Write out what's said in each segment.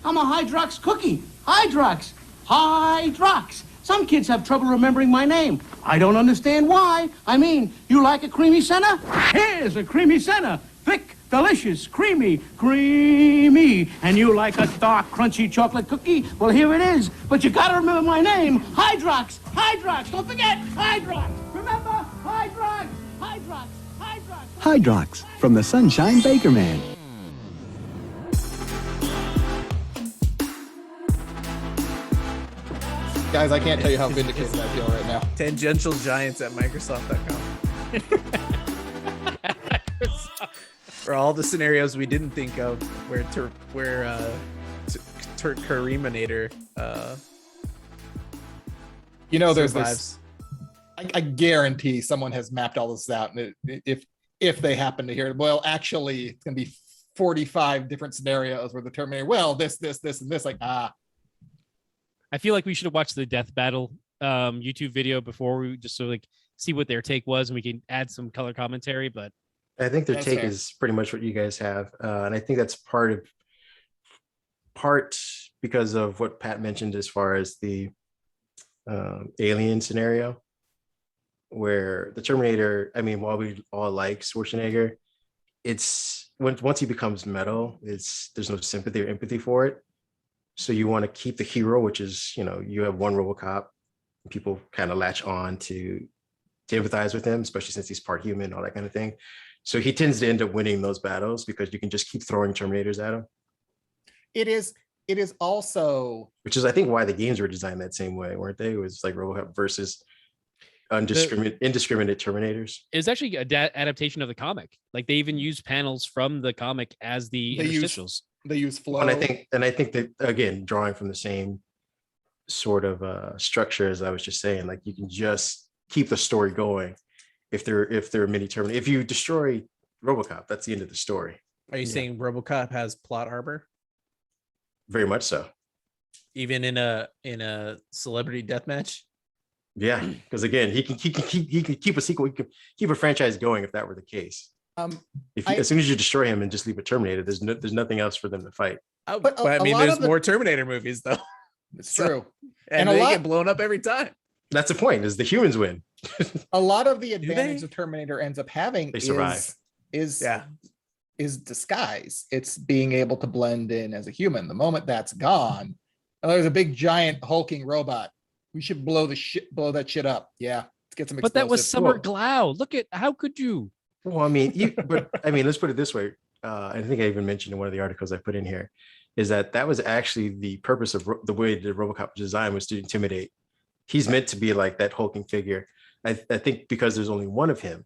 I'm a Hydrox cookie. Hydrox. Hydrox. Some kids have trouble remembering my name. I don't understand why. I mean, you like a creamy center? Here's a creamy center. Thick, delicious, creamy, creamy. And you like a dark, crunchy chocolate cookie? Well, here it is. But you gotta remember my name. Hydrox. Hydrox. Don't forget Hydrox. Remember? Hydrox. Hydrox. Hydrox. Hydrox from the Sunshine Baker Man. Guys, I can't tell you how vindicated I feel right now. Tangential giants at Microsoft.com. For all the scenarios we didn't think of, where Terminator There's survives. this. I guarantee someone has mapped all this out, and if they happen to hear it, well, actually, it's gonna be 45 different scenarios where the Terminator, well, this, and this, I feel like we should have watched the death battle YouTube video before we just so like see what their take was, and we can add some color commentary. But I think their That's take fair. is pretty much what you guys have, and I think that's part because of what Pat mentioned as far as the alien scenario, where the Terminator. I mean, while we all like Schwarzenegger, it's once he becomes metal, there's no sympathy or empathy for it. So you want to keep the hero, which is, you have one Robocop. People kind of latch on to empathize with him, especially since he's part human, all that kind of thing. So he tends to end up winning those battles because you can just keep throwing Terminators at him. It is also, Which is, I think, why the games were designed that same way, weren't they? It was like Robocop versus indiscriminate Terminators. it was actually an adaptation of the comic. Like they even used panels from the comic as the interstitials. they use flow. And I think that, again, drawing from the same sort of structure as I was just saying, like you can just keep the story going if there are many Terminators. If you destroy Robocop, that's the end of the story. Are you saying RoboCop has plot armor, Very much so. even in a celebrity deathmatch? Yeah, because again, he can keep a sequel, he can keep a franchise going if that were the case. As soon as you destroy him and just leave a Terminator, there's nothing else for them to fight. But I mean, lot there's of the- more Terminator movies though. It's true. And a they lot- get blown up every time. That's the point, is the humans win. A lot of the they? advantage the Terminator ends up having They survive. is disguise. It's being able to blend in as a human. The moment that's gone, and there's a big giant hulking robot. We should blow that shit up. Yeah, let's get some. But that was explosives. Summer Glau. Look at how could you? Well, I mean, let's put it this way. I think I even mentioned in one of the articles I put in here, is that was actually the purpose of the way the Robocop design was to intimidate. He's meant to be like that hulking figure. I think because there's only one of him,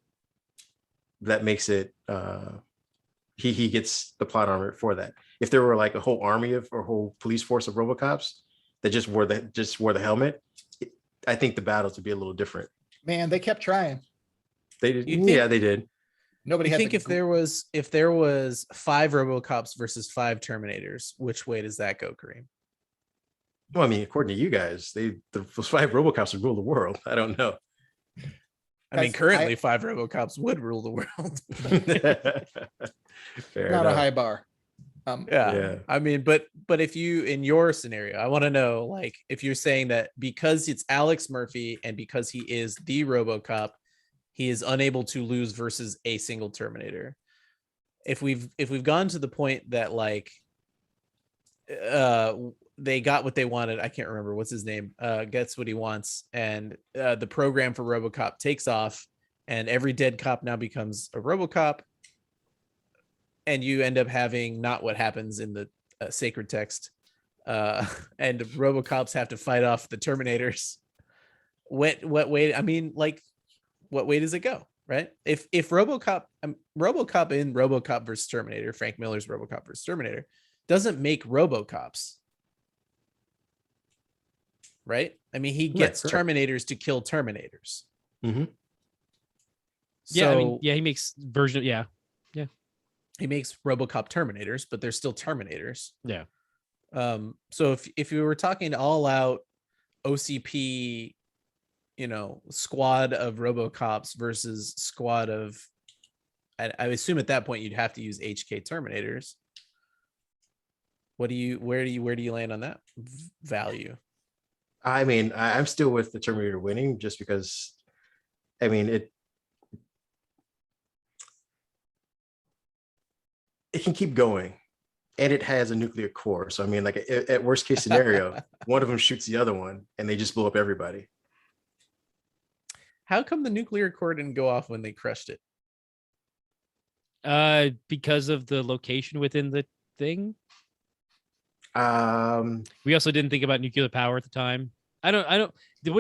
that makes it. He gets the plot armor for that. If there were like a whole army or whole police force of Robocops that just wore the helmet, I think the battles would be a little different. Man, they kept trying. They did. You think- Yeah, they did. Nobody I had think the if there was 5 RoboCops versus 5 Terminators, which way does that go, Kareem? Well, I mean, according to you guys, those 5 Robocops would rule the world. I don't know. I mean, Guys, currently 5 RoboCops would rule the world. Fair not enough. a high bar. Yeah. I mean, but if you, in your scenario, I want to know, like, if you're saying that because it's Alex Murphy and because he is the RoboCop, he is unable to lose versus a single Terminator. If we've gone to the point that like they got what they wanted, I can't remember what's his name, gets what he wants, and the program for RoboCop takes off, and every dead cop now becomes a RoboCop, and you end up having not what happens in the sacred text, and RoboCops have to fight off the Terminators. What way? I mean, like, what way does it go? Right? If RoboCop in RoboCop versus Terminator, Frank Miller's RoboCop versus Terminator, doesn't make RoboCops, right? I mean, he gets Terminators to kill Terminators. Mm-hmm. Yeah, I mean, yeah, he makes version. Yeah, he makes RoboCop Terminators, but they're still Terminators. yeah. So if you were talking all out OCP, squad of RoboCops versus squad of, I assume at that point you'd have to use HK Terminators. Where do you land on that value? I mean, I'm still with the Terminator winning just because, I mean, it can keep going, and it has a nuclear core. So I mean, like at worst case scenario, one of them shoots the other one, and they just blow up everybody. How come the nuclear core didn't go off when they crushed it? Because of the location within the thing. Um, We also didn't think about nuclear power at the time. I don't.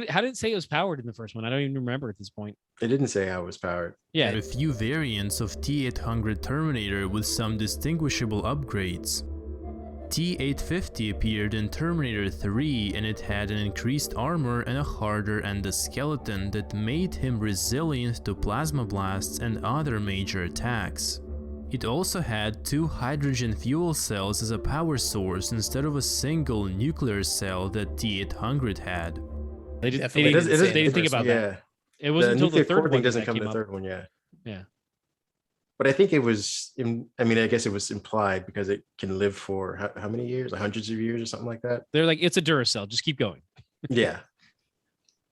How did it say it was powered in the first one? I don't even remember at this point. it didn't say how it was powered. Yeah, A few variants of T-800 Terminator with some distinguishable upgrades. T-850 appeared in Terminator 3 and it had an increased armor and a harder endoskeleton that made him resilient to plasma blasts and other major attacks. It also had 2 hydrogen fuel cells as a power source instead of a single nuclear cell that T-800 had. they didn't. Definitely They didn't didn't, say they didn't think first about Yeah, that. It wasn't until the nuclear third core one thing doesn't that come in came the up. third one. Yeah. Yeah. But I think it was, I mean, I guess it was implied because it can live for how many years? Like hundreds of years or something like that. They're like, it's a Duracell. Just keep going. Yeah.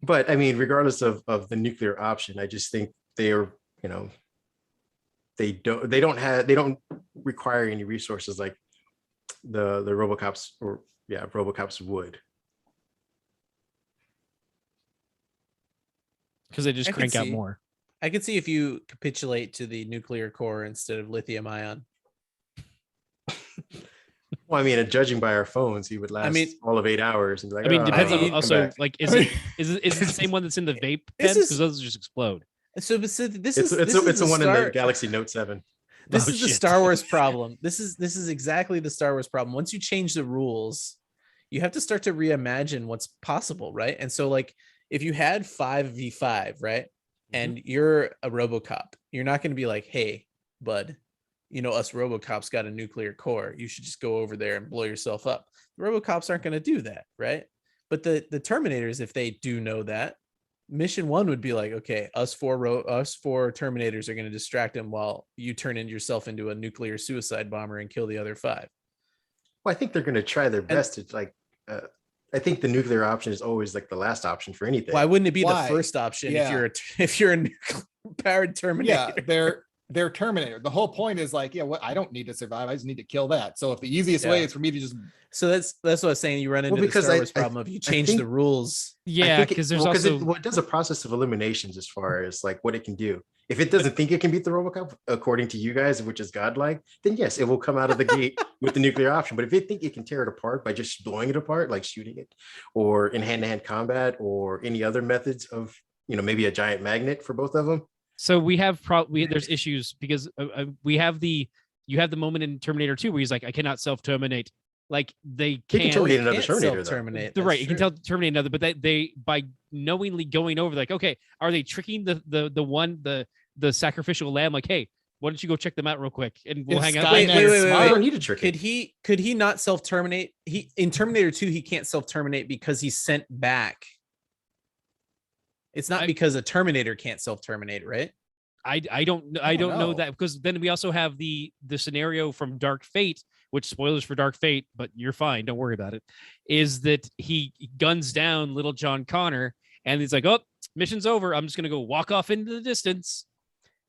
But I mean, regardless of the nuclear option, I just think they're, you know, they don't require any resources like the Robocops Robocops would. Because they just I could crank out see- more. I could see if you capitulate to the nuclear core instead of lithium ion. Well, I mean, judging by our phones, he would last mean- all of 8 hours and be like, I mean, "Oh, depends come on also back." like is it the same one that's in the vape This pens? is- Because those just explode. So this It's is the one in Star- the Galaxy Note 7. This Oh, is the shit. Star Wars problem. This is exactly the Star Wars problem. Once you change the rules, you have to start to reimagine what's possible, right? And so, like, if you had 5v5, right, and you're a RoboCop, you're not going to be like, "Hey, bud, you know us RoboCops got a nuclear core. You should just go over there and blow yourself up." The RoboCops aren't going to do that, right? But the Terminators, if they do know that, mission 1 would be like, okay, us four Terminators are going to distract him while you turn yourself into a nuclear suicide bomber and kill the other 5. Well, I think they're going to try their best to like. I think the nuclear option is always like the last option for anything. Why wouldn't it be Why? the first option Yeah. if you're a nuclear powered Terminator? Yeah, they're Terminator. The whole point is like, yeah, what I don't need to survive. I just need to kill that. So if the easiest way Yeah. is for me to just So that's what I was saying. You run into the because Star I- Wars problem of you I change think- the rules. Yeah, because there's also it does a process of eliminations as far as like what it can do. If it doesn't think it can beat the Robocop, according to you guys, which is godlike, then yes, it will come out of the gate with the nuclear option. But if it think it can tear it apart by just blowing it apart, like shooting it, or in hand-to-hand combat, or any other methods of, you know, maybe a giant magnet for both of them. so we have there's issues because we have you have the moment in Terminator 2 where he's like, I cannot self-terminate. Like they He can can't. terminate another Can't Terminator, though. self-terminate. They're That's right. You can true. tell terminate another, but they by knowingly going over, like, okay, are they tricking the sacrificial lamb? Like, hey, why don't you go check them out real quick and we'll If hang out. Skynet Wait, is wait, wait, smart, I don't need to trick Could it. he not self-terminate? He in Terminator 2, he can't self-terminate because he's sent back. It's not because a Terminator can't self-terminate, right? I don't know know. that, because then we also have the scenario from Dark Fate, which spoilers for Dark Fate, but you're fine, don't worry about it, is that he guns down little John Connor and he's like, oh, mission's over, I'm just gonna go walk off into the distance.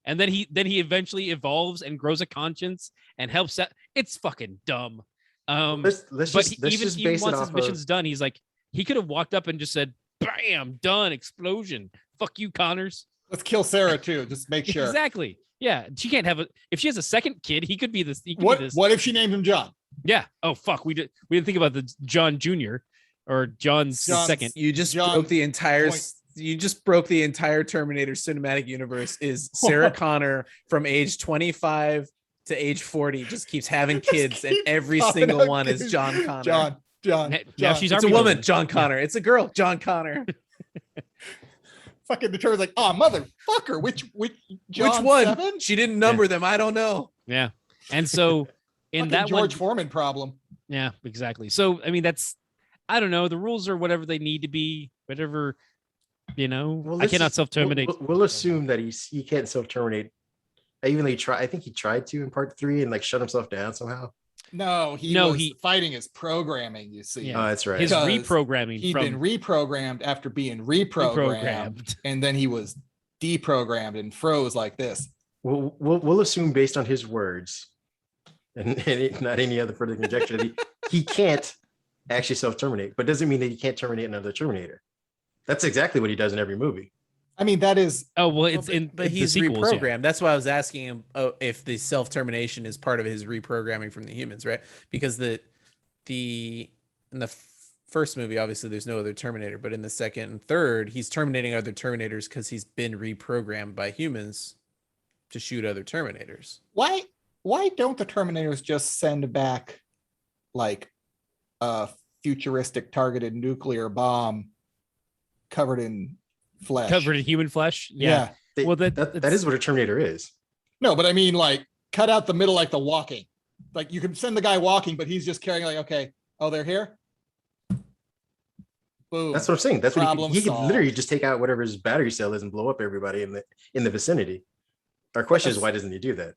And then he eventually evolves and grows a conscience and helps out. It's fucking dumb. Let's But just even base it once his off mission's of. done, he's like, he could have walked up and just said, bam, done, explosion. Fuck you, Connors. let's kill Sarah too. Just make sure. Exactly. Yeah. She can't have if she has a second kid, he could be this. He could What be this. what if she named him John? Yeah. Oh, fuck. We didn't think about the John Jr. or John's John's- second. You just John, broke the entire. point. You just broke the entire Terminator cinematic universe. Is Sarah Connor from age 25 to age 40 just keeps having kids, and keep every popping single up one is kids. John Connor. John. Yeah, John. she's It's a Army woman, woman. John Connor. It's a girl, John Connor. Fucking the terror's like, oh motherfucker, which John Which one? 7? She didn't number them. I don't know. Yeah. And so in Fucking that George one, Foreman problem. yeah, exactly. So I mean, I don't know. The rules are whatever they need to be. Whatever, Well, I let's cannot just- self-terminate. We'll assume that he can't self-terminate. Even though I think he tried to in part 3 and like shut himself down somehow. No, he No, was he- fighting his programming, you see. Yeah. Oh, that's right. His Because reprogramming He'd from been reprogrammed after being reprogrammed, and then he was deprogrammed and froze like this. We'll assume based on his words and not any other further conjecture that he can't actually self-terminate, but doesn't mean that he can't terminate another Terminator. That's exactly what he does in every movie. I mean, that is Oh well, it's in But the he's sequels, yeah. reprogrammed. That's why I was asking him if the self-termination is part of his reprogramming from the humans, right? Because in the first movie, obviously there's no other Terminator, but in the second and third, he's terminating other Terminators because he's been reprogrammed by humans to shoot other Terminators. why don't the Terminators just send back like a futuristic targeted nuclear bomb covered in flesh? Covered in human flesh. Yeah. Well, that is what a Terminator is. No, but I mean, like, cut out the middle, like the walking. Like, you can send the guy walking, but he's just carrying, like, okay, oh, they're here. Boom. That's what I'm saying. That's what Problem he could solved. literally just take out whatever his battery cell is and blow up everybody in the vicinity. Our question is, why doesn't he do that?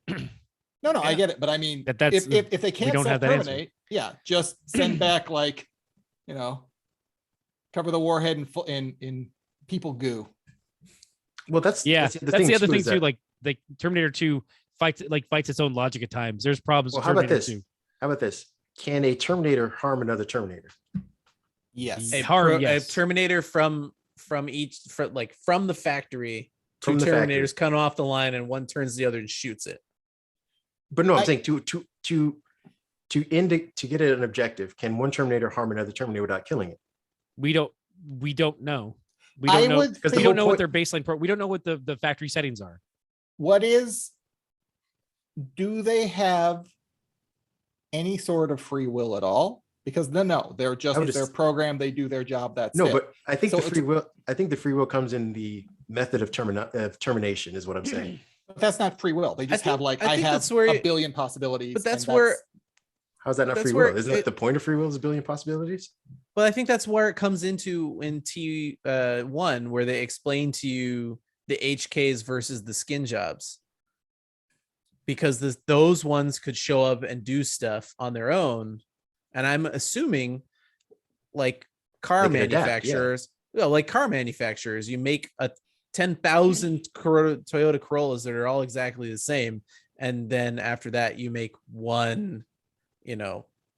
No, I get it, but I mean, That's if they can't don't have that answer. self-terminate, yeah, just send back, like, cover the warhead in people goo. Well, that's yeah. that's That's the other thing is too. that- Like Terminator 2 fights its own logic at times. There's problems Well, with how about Terminator this? 2. How about this? Can a Terminator harm another Terminator? Yes. A harm, yes. A Terminator from the factory. Two From the Terminators come off the line, and one turns the other and shoots it. But no, I'm I- saying to get an objective, can one Terminator harm another Terminator without killing it? We don't know. We I don't know would because the we whole don't know what point- their baseline we don't know what the factory settings are. Do they have any sort of free will at all? Because no, they're I would they're just- programmed, they do their job, that's No, it. but I think So the it's- free will. I think the free will comes in the method of termination, is what I'm saying. But that's not free will. They just think- have like, I I think have that's where a it- billion possibilities. But that's and where How's that not That's free where will? Isn't that the point of free will? Is a billion possibilities? Well, I think that's where it comes into in T1, where they explain to you the HKs versus the skin jobs, because those ones could show up and do stuff on their own, and I'm assuming, like car They can adapt, yeah. manufacturers, like car manufacturers, you make a 10,000 Toyota Corollas that are all exactly the same, and then after that you make one,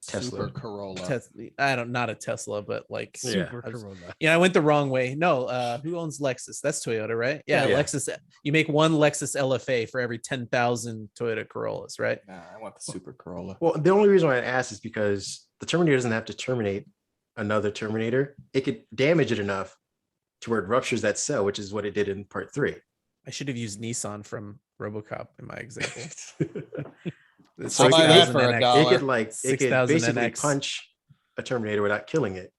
Tesla. Super Corolla. not a Tesla, but like Yeah. Super I was- Corolla. I went the wrong way. No, who owns Lexus? That's Toyota, right? Yeah, Yeah. Lexus. You make one Lexus LFA for every 10,000 Toyota Corollas, right? Nah, I want the Super Corolla. Well, the only reason why I asked is because the Terminator doesn't have to terminate another Terminator. It could damage it enough to where it ruptures that cell, which is what it did in part 3. I should have used Nissan from Robocop in my example. The I'll buy that 6000 for a NX. dollar. It could 6000 basically NX. punch a Terminator without killing it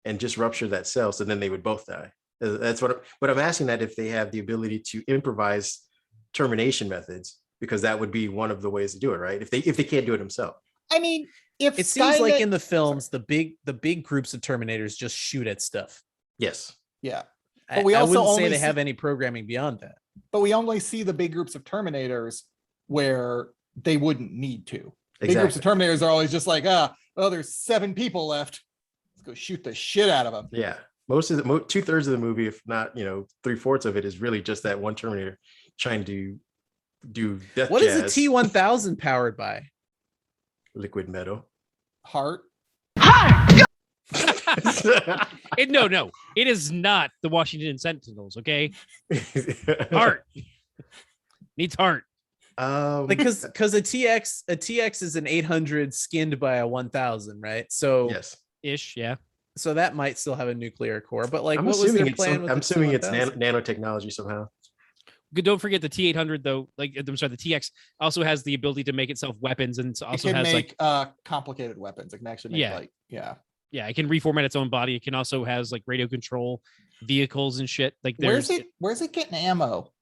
and just rupture that cell, so then they would both die. That's but I'm asking that if they have the ability to improvise termination methods, because that would be one of the ways to do it, right? If they can't do it themselves. I mean, if It seems like Skynet- in the films, the big groups of Terminators just shoot at stuff. Yes. yeah, I, But we I also wouldn't say only they see- have any programming beyond that. but we only see the big groups of Terminators where they wouldn't need to. Big groups of Exactly. Terminators are always just like, there's 7 people left. Let's go shoot the shit out of them. Yeah. Most of the 2/3 of the movie, if not 3/4 of it, is really just that one Terminator trying to do death What is a jazz, T1000 powered by? liquid metal. Heart. No, it is not the Washington Sentinels. Okay, heart needs heart. Because a TX is an 800 skinned by a 1000, right? So yes. Ish, yeah. so that might still have a nuclear core, but like I'm what was assuming their plan with I'm the assuming it's T1000? nanotechnology somehow. Don't forget the T800 though. I'm sorry, the TX also has the ability to make itself weapons, and It also can has make like complicated weapons. It can actually make Yeah. yeah. it can reformat its own body. It can also has like radio control vehicles and shit. Like there's Where's it getting ammo?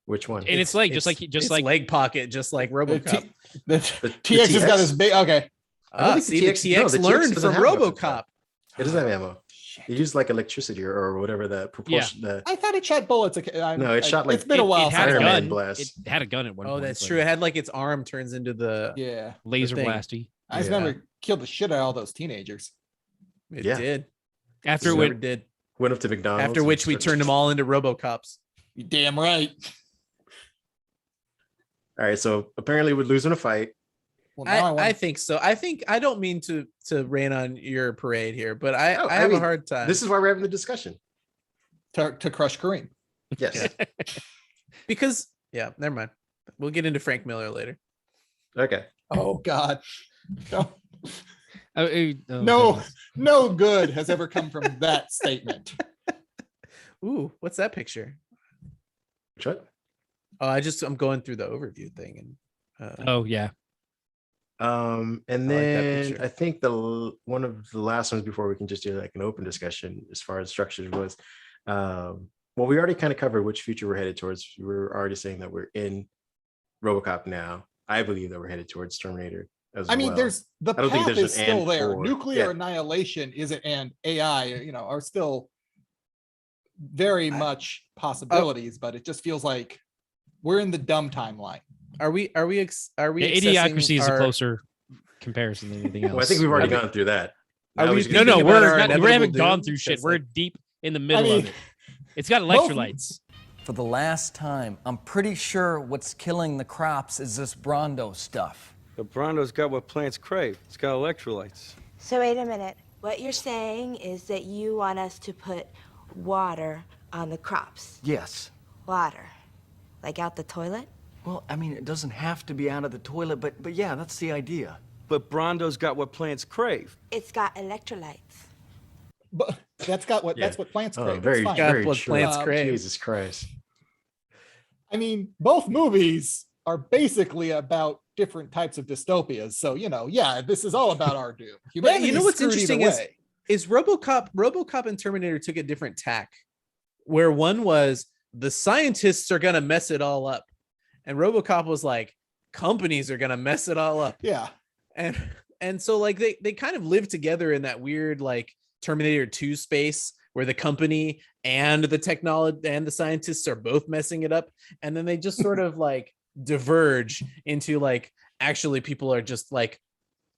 Which one? and it's like just it's like leg pocket, just like The RoboCop. The The TX has got TX? this big. Okay. I don't think See, the the TX no, TX the TX learned doesn't from have weapons, RoboCop. It doesn't have ammo. It used like electricity or whatever the propulsion. I thought it shot bullets. No, it shot like it's been a while. It had a Iron Man gun. blast. It had a gun at one Oh, point. that's but true. It had like its arm turns into the Yeah, laser thing. blasty. I just remember killed the shit out of all those teenagers. It Yeah. did. After It it never did. Went up to McDonald's. After and which we started- turned them all into Robocops. You damn right. All right, so apparently we're losing a fight. Well, now I think so. I don't mean to rain on your parade here, but I No, have mean, a hard time. This is why we're having the discussion. to crush Kareem. Yes. because never mind. We'll get into Frank Miller later. Okay. Oh God. No, oh, no, goodness. no good has ever come from that statement. Ooh, what's that picture? What? Oh, I'm going through the overview thing and Oh yeah. And I like that then picture. I think one of the last ones before we can just do like an open discussion as far as structures was, well, we already kind of covered which future we're headed towards. We were already saying that we're in RoboCop now. I believe that we're headed towards Terminator as I mean, well. there's the I don't think path there's is an still and there. for- Nuclear yeah. annihilation isn't, and AI, are still very much possibilities, but it just feels like we're in the dumb timeline. are we Yeah, accessing Idiocracy is a our- closer comparison than anything else. Well, I think we've already Right? gone through that. Are Now we we just No, gotta no, think about we're our not, we inevitable haven't gone doom? through shit. That's We're like- deep in the middle mean, of it. It's got both- electrolytes. For the last time, I'm pretty sure what's killing the crops is this Brondo stuff. The Brondo's got what plants crave. It's got electrolytes. So wait a minute. What you're saying is that you want us to put water on the crops. Yes. Water. Like out the toilet? Well, I mean, it doesn't have to be out of the toilet, but yeah, that's the idea. But Brondo's got what plants crave. It's got electrolytes. But that's what plants Oh, crave. very, It's fine. Got very what true. plants crave. Jesus Christ. I mean, both movies are basically about different types of dystopias. So, this is all about our doom. But you know Humanity's what's screwed interesting either is way. is RoboCop and Terminator took a different tack, where one was the scientists are gonna mess it all up, and RoboCop was like companies are gonna mess it all up. Yeah. And so like they kind of live together in that weird like Terminator 2 space where the company and the technology and the scientists are both messing it up, and then they just sort of like diverge into like actually people are just like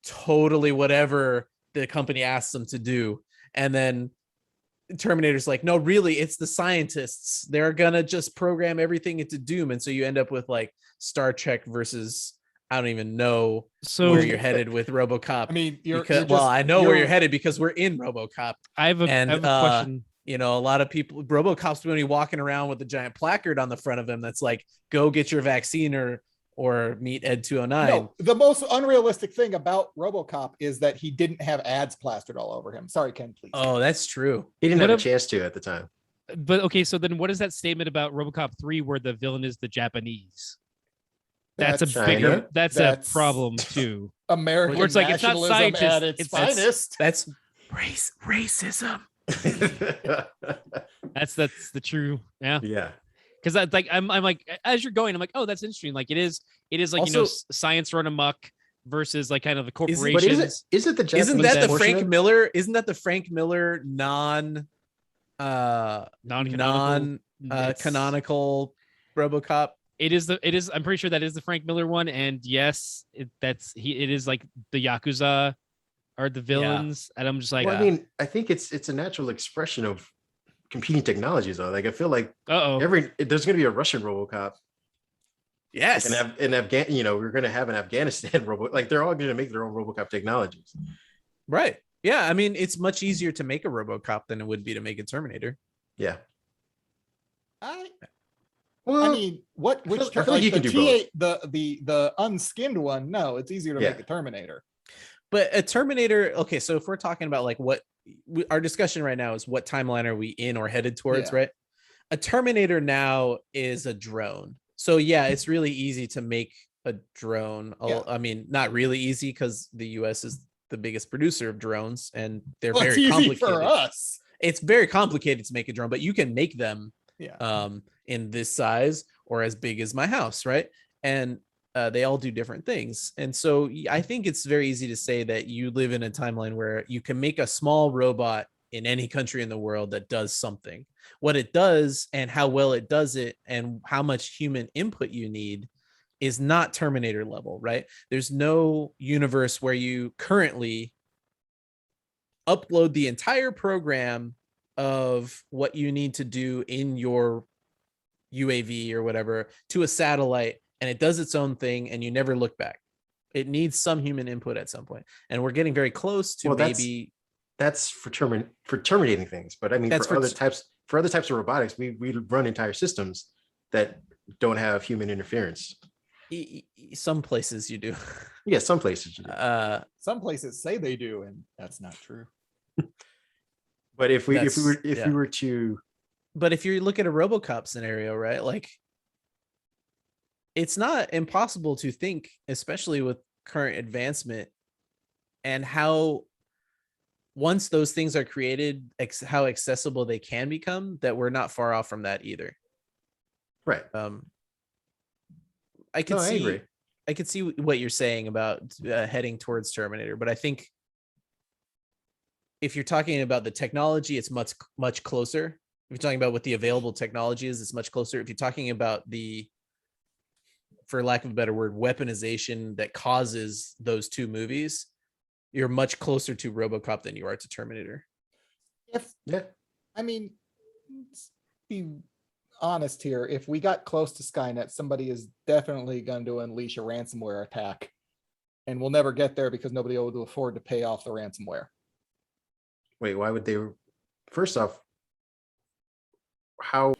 totally whatever the company asks them to do, and then Terminator's like, no, really, it's the scientists. They're gonna just program everything into doom, and so you end up with like Star Trek versus I don't even know So where you're headed with RoboCop. I mean, I know where you're headed because we're in RoboCop. I have a question. A lot of people, RoboCop's going to be walking around with a giant placard on the front of him that's like, "Go get your vaccine or meet Ed 209." No, the most unrealistic thing about RoboCop is that he didn't have ads plastered all over him. Sorry, Ken, please. Oh, that's true. He didn't What have a if- chance to at the time. But okay, so then what is that statement about RoboCop 3 where the villain is the Japanese? That's a That's bigger. China. That's a problem too. American Where it's like, it's not nationalism scientists, at its it's- finest. That's racism. That's the true. Yeah. Yeah. Because I'm like, as you're going, I'm like, oh, that's interesting. Like it is like Also- science run amok versus like kind of the But corporations. is it the Japanese Isn't that the portion Frank of- Miller? Isn't that the Frank Miller Non-canonical. canonical RoboCop? It is. I'm pretty sure that is the Frank Miller one. And yes, it is like the Yakuza are the villains. And I'm just like, Well, I mean, I think it's a natural expression of competing technologies, though. Like I feel like uh-oh. there's going to be a Russian RoboCop, Yes. and in Afghan, we're going to have an Afghanistan robot. Like they're all going to make their own RoboCop technologies. Right. Yeah. I mean, it's much easier to make a RoboCop than it would be to make a Terminator. Yeah. I Well, mean, what? Which? I feel like you the can do T8, the unskinned one? No, it's easier to Yeah. make a Terminator. But a Terminator. Okay. So if we're talking about like our discussion right now is what timeline are we in or headed towards, Yeah. right? A Terminator now is a drone. So yeah, it's really easy to make a drone. Yeah. I mean, not really easy because the US is the biggest producer of drones and they're Well, it's very easy complicated. for us. It's very complicated to make a drone, but you can make them Yeah. in this size or as big as my house, right? And they all do different things. And so I think it's very easy to say that you live in a timeline where you can make a small robot in any country in the world that does something. What it does and how well it does it and how much human input you need is not Terminator level, right? There's no universe where you currently upload the entire program of what you need to do in your UAV or whatever to a satellite, and it does its own thing and you never look back. It needs some human input at some point, and we're getting very close to maybe that's for terminating things. But I mean, for other types of robotics, we run entire systems that don't have human interference. Some places you do. Yeah, some places you do. Some places say they do, and that's not true. But if we were to, but if you look at a Robocop scenario, right, like it's not impossible to think, especially with current advancement and how once those things are created, how accessible they can become, that we're not far off from that either. Right. I could see what you're saying about heading towards Terminator, but I think if you're talking about the technology, it's much closer. If you're talking about what the available technology is, it's much closer. If you're talking about the, for lack of a better word, weaponization that causes those two movies, you're much closer to Robocop than you are to Terminator. I mean, let's be honest here. If we got close to Skynet, somebody is definitely going to unleash a ransomware attack, and we'll never get there because nobody will afford to pay off the ransomware. Wait, why would they? First off, how?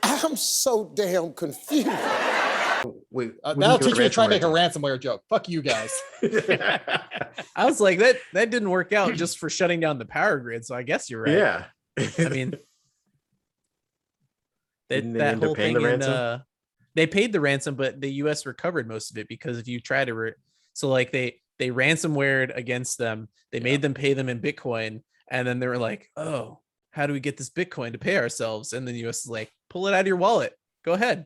I'm so damn confused. Wait, that'll teach you to try and make a ransomware joke. Fuck you guys. I was like, that didn't work out just for shutting down the power grid. So I guess you're right. Yeah. I mean, that whole thing they paid the ransom, but the US recovered most of it because if you try to, so like they ransomwared against them, they made them pay them in Bitcoin. And then they were like, oh, how do we get this Bitcoin to pay ourselves? And then the US is like, pull it out of your wallet. Go ahead.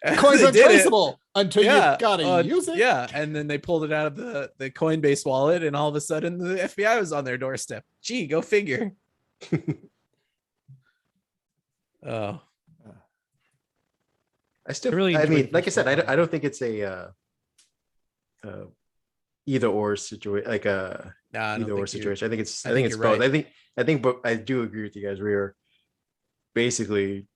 Coin's untraceable until you gotta use it. Yeah. And then they pulled it out of the Coinbase wallet, and all of a sudden the FBI was on their doorstep. Gee, go figure. Oh. I mean, like I said, I don't think it's a either or situation, like a either or situation. I think it's both. Right. I think, but I do agree with you guys. We are basically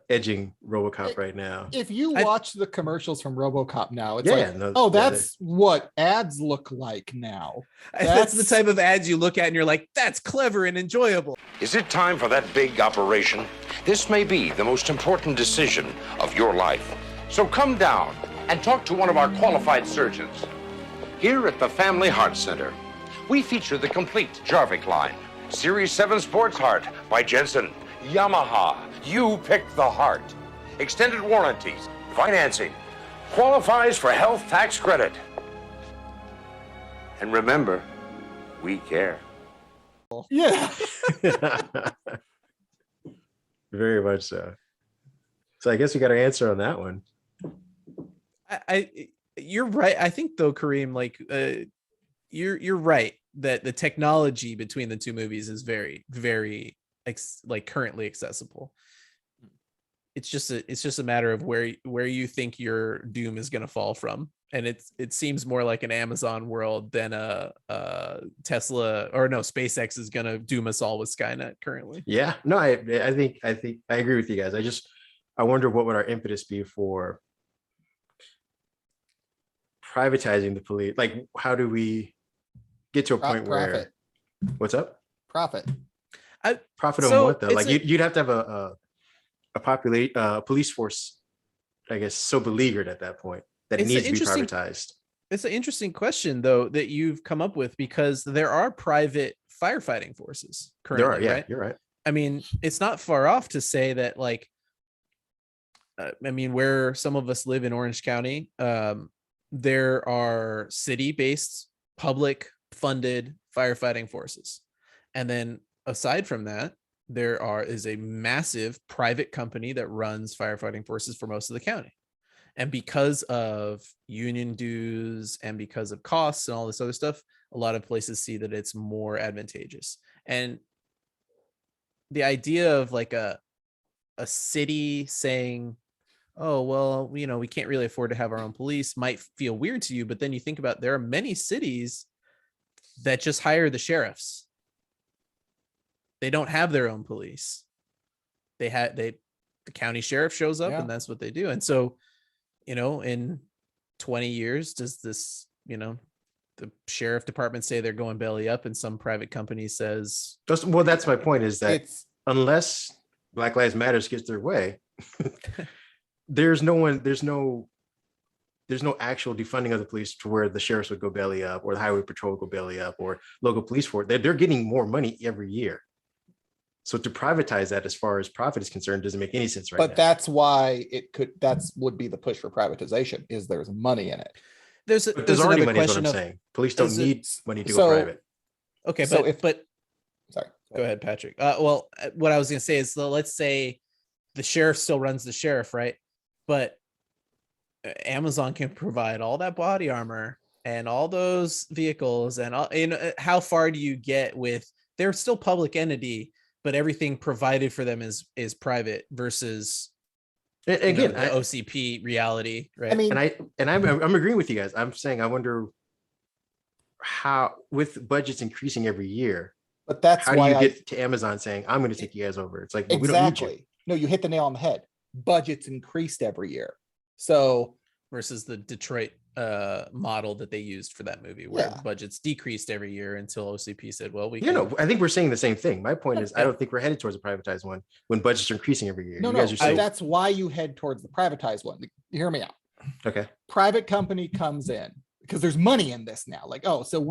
edging Robocop right now. If you watch the commercials from Robocop now, it's that's what ads look like now. That's the type of ads you look at and you're like, that's clever and enjoyable. Is it time for that big operation? This may be the most important decision of your life. So come down and talk to one of our qualified surgeons. Here at the Family Heart Center, we feature the complete Jarvik line. Series 7 Sports Heart by Jensen. Yamaha, you pick the heart. Extended warranties, financing, qualifies for health tax credit. And remember, we care. Yeah. Very much so. So I guess we got our answer on that one. You're right. I think though, Kareem, like you're right that the technology between the two movies is very, very like currently accessible. It's just a matter of where you think your doom is going to fall from, and it seems more like an Amazon world than a Tesla, or no, SpaceX is going to doom us all with Skynet currently. Yeah, no, I think I agree with you guys. I wonder what would our impetus be for privatizing the police. Like, how do we get to a point where what's up? Profit on what though? Like you'd have to have a police force, I guess, so beleaguered at that point that it needs to be privatized. It's an interesting question though that you've come up with, because there are private firefighting forces currently. There are, yeah, right? You're right. I mean, it's not far off to say that, like, I mean, where some of us live in Orange County, there are city-based, public-funded firefighting forces. And then aside from that, is a massive private company that runs firefighting forces for most of the county. And because of union dues and because of costs and all this other stuff, a lot of places see that it's more advantageous. And the idea of like a city saying, oh, well, we can't really afford to have our own police might feel weird to you. But then you think about, there are many cities that just hire the sheriffs. They don't have their own police. The county sheriff shows up and that's what they do. And so, in 20 years, does this, the sheriff department say they're going belly up and some private company says, well, that's my point, is that unless Black Lives Matters gets their way, there's no actual defunding of the police to where the sheriffs would go belly up or the highway patrol would go belly up or local police force. They're getting more money every year. So to privatize that as far as profit is concerned doesn't make any sense right now. But that's why would be the push for privatization, is there's money in it. There's already money, is what I'm saying. Police don't need money to go private. Okay, So but sorry. Go ahead, Patrick. Well, what I was going to say is, let's say the sheriff still runs the sheriff, right? But Amazon can provide all that body armor and all those vehicles and all, how far do you get with, they're still public entity, but everything provided for them is private versus again, the OCP reality, right? I mean, I'm agreeing with you guys. I'm saying I wonder how, with budgets increasing every year, but that's how why do you get to Amazon saying, I'm going to take you guys over? It's like, well, exactly. we don't need you. No, you hit the nail on the head. Budgets increased every year. So versus the Detroit model that they used for that movie, where budgets decreased every year until OCP said, well, we I think we're saying the same thing. My point is, I don't think we're headed towards a privatized one when budgets are increasing every year. No, guys are saying, that's why you head towards the privatized one. Hear me out. Okay. Private company comes in because there's money in this now. Like, oh, so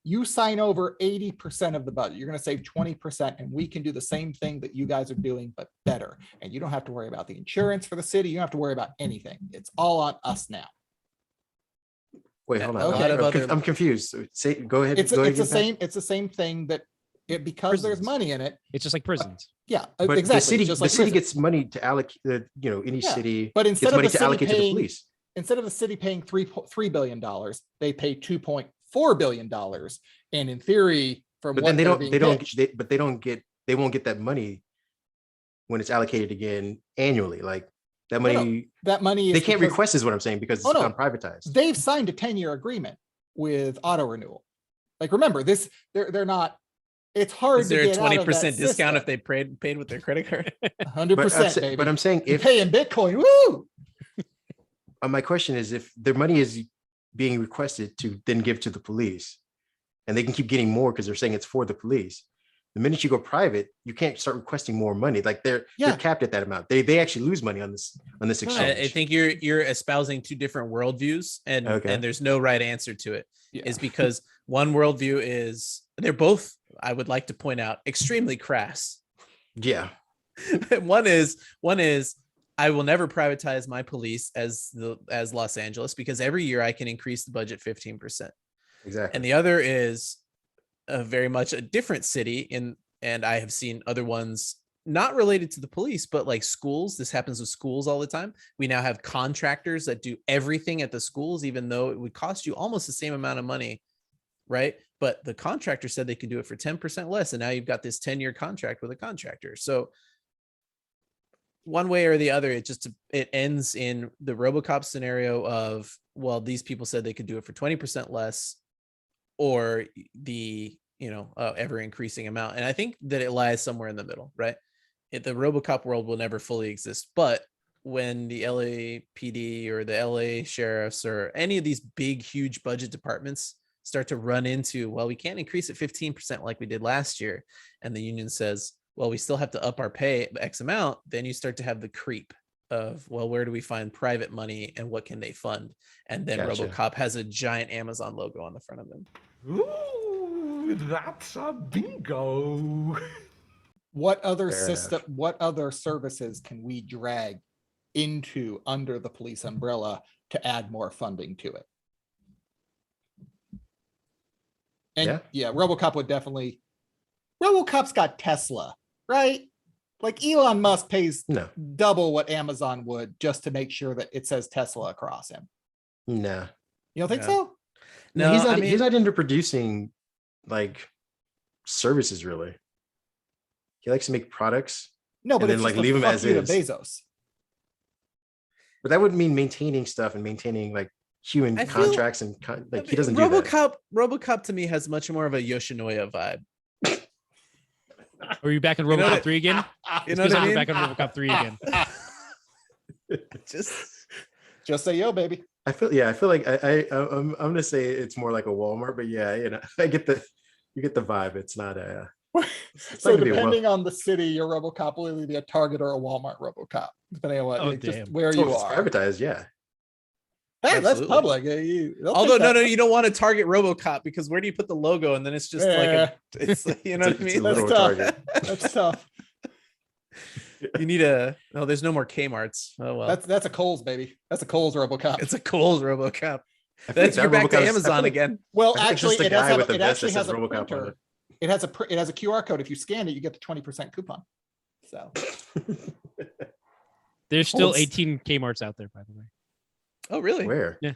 you sign over 80% of the budget. You're going to save 20%, and we can do the same thing that you guys are doing, but better. And you don't have to worry about the insurance for the city. You don't have to worry about anything. It's all on us now. Wait, hold on. Okay. I'm confused. Go ahead. It's the same thing that because prisons. There's money in it. It's just like prisons. Yeah, but exactly. The city gets money to allocate. Any city, but instead gets of money the to allocate paying, to the police. Instead of the city paying $3 billion, they pay $2.4 billion. And in theory, they won't get that money when it's allocated again annually. Like that money, they can't request, is what I'm saying, because it's gone privatized. They've signed a 10-year agreement with auto renewal. Like, remember this, they're not. It's hard. Is there to get a 20% discount system if they paid with their credit card? 100%, baby. But I'm saying, if you pay in Bitcoin, woo. My question is, if their money is being requested to then give to the police, and they can keep getting more because they're saying it's for the police, the minute you go private, you can't start requesting more money. Like they're capped at that amount. They actually lose money on this exchange. I think you're espousing two different worldviews, and there's no right answer to it. Is because one worldview is, they're both, I would like to point out, extremely crass. Yeah. one is I will never privatize my police as Los Angeles, because every year I can increase the budget 15%. Exactly. And the other is very much a different city, and I have seen other ones not related to the police, but like schools. This happens with schools all the time. We now have contractors that do everything at the schools, even though it would cost you almost the same amount of money, right? But the contractor said they could do it for 10% less, and now you've got this 10-year contract with a contractor. So one way or the other, it ends in the Robocop scenario of, well, these people said they could do it for 20% less, or the ever increasing amount. And I think that it lies somewhere in the middle, right? The Robocop world will never fully exist, but when the LAPD or the LA sheriffs or any of these big, huge budget departments start to run into, well, we can't increase it 15% like we did last year, and the union says, well, we still have to up our pay X amount, then you start to have the creep of, well, where do we find private money and what can they fund? And then Gotcha. Robocop has a giant Amazon logo on the front of him. Ooh, that's a bingo. What other what other services can we drag into under the police umbrella to add more funding to it? And Robocop would definitely. Robocop's got Tesla. right? Like Elon Musk pays No, double what Amazon would just to make sure that it says Tesla across him. no, You don't think No. so? no. He's No, not. I mean, He's not into producing like services really. He likes to make products, No, but and it's then like just a leave them fuck as you to is. Bezos. But that would mean maintaining stuff and maintaining like human I feel- contracts and like he doesn't do that. RoboCop to me has much more of a Yoshinoya vibe. Are you back in You know RoboCop what- 3 again? You know what I mean? Back in RoboCop 3 again. Just say yo, baby. I feel like I'm gonna say it's more like a Walmart, but yeah, I get you get the vibe. It's not a So not gonna be a depending on the city, your RoboCop will either be a Target or a Walmart RoboCop, depending on what Oh, just damn. where it's you are. privatized, yeah. Hey, that's Absolutely. public. They'll Although take that. no, you don't want to target RoboCop because where do you put the logo and then it's just it's like, you know what I It's a mean? That's literal tough. Target. That's tough. You need there's no more Kmart's. Oh well. That's a Kohl's, baby. That's a Kohl's RoboCop. It's a Kohl's RoboCop. I feel That's like you're that back to RoboCop's- I feel Amazon like- again. Well, I think it's actually, just the it has guy with the it vest actually that has says a RoboCop on printer. it. It has a QR code. If you scan it, you get the 20% coupon. So There's still Holds- 18 Kmart's out there, by the way. Oh really? Where? Yeah.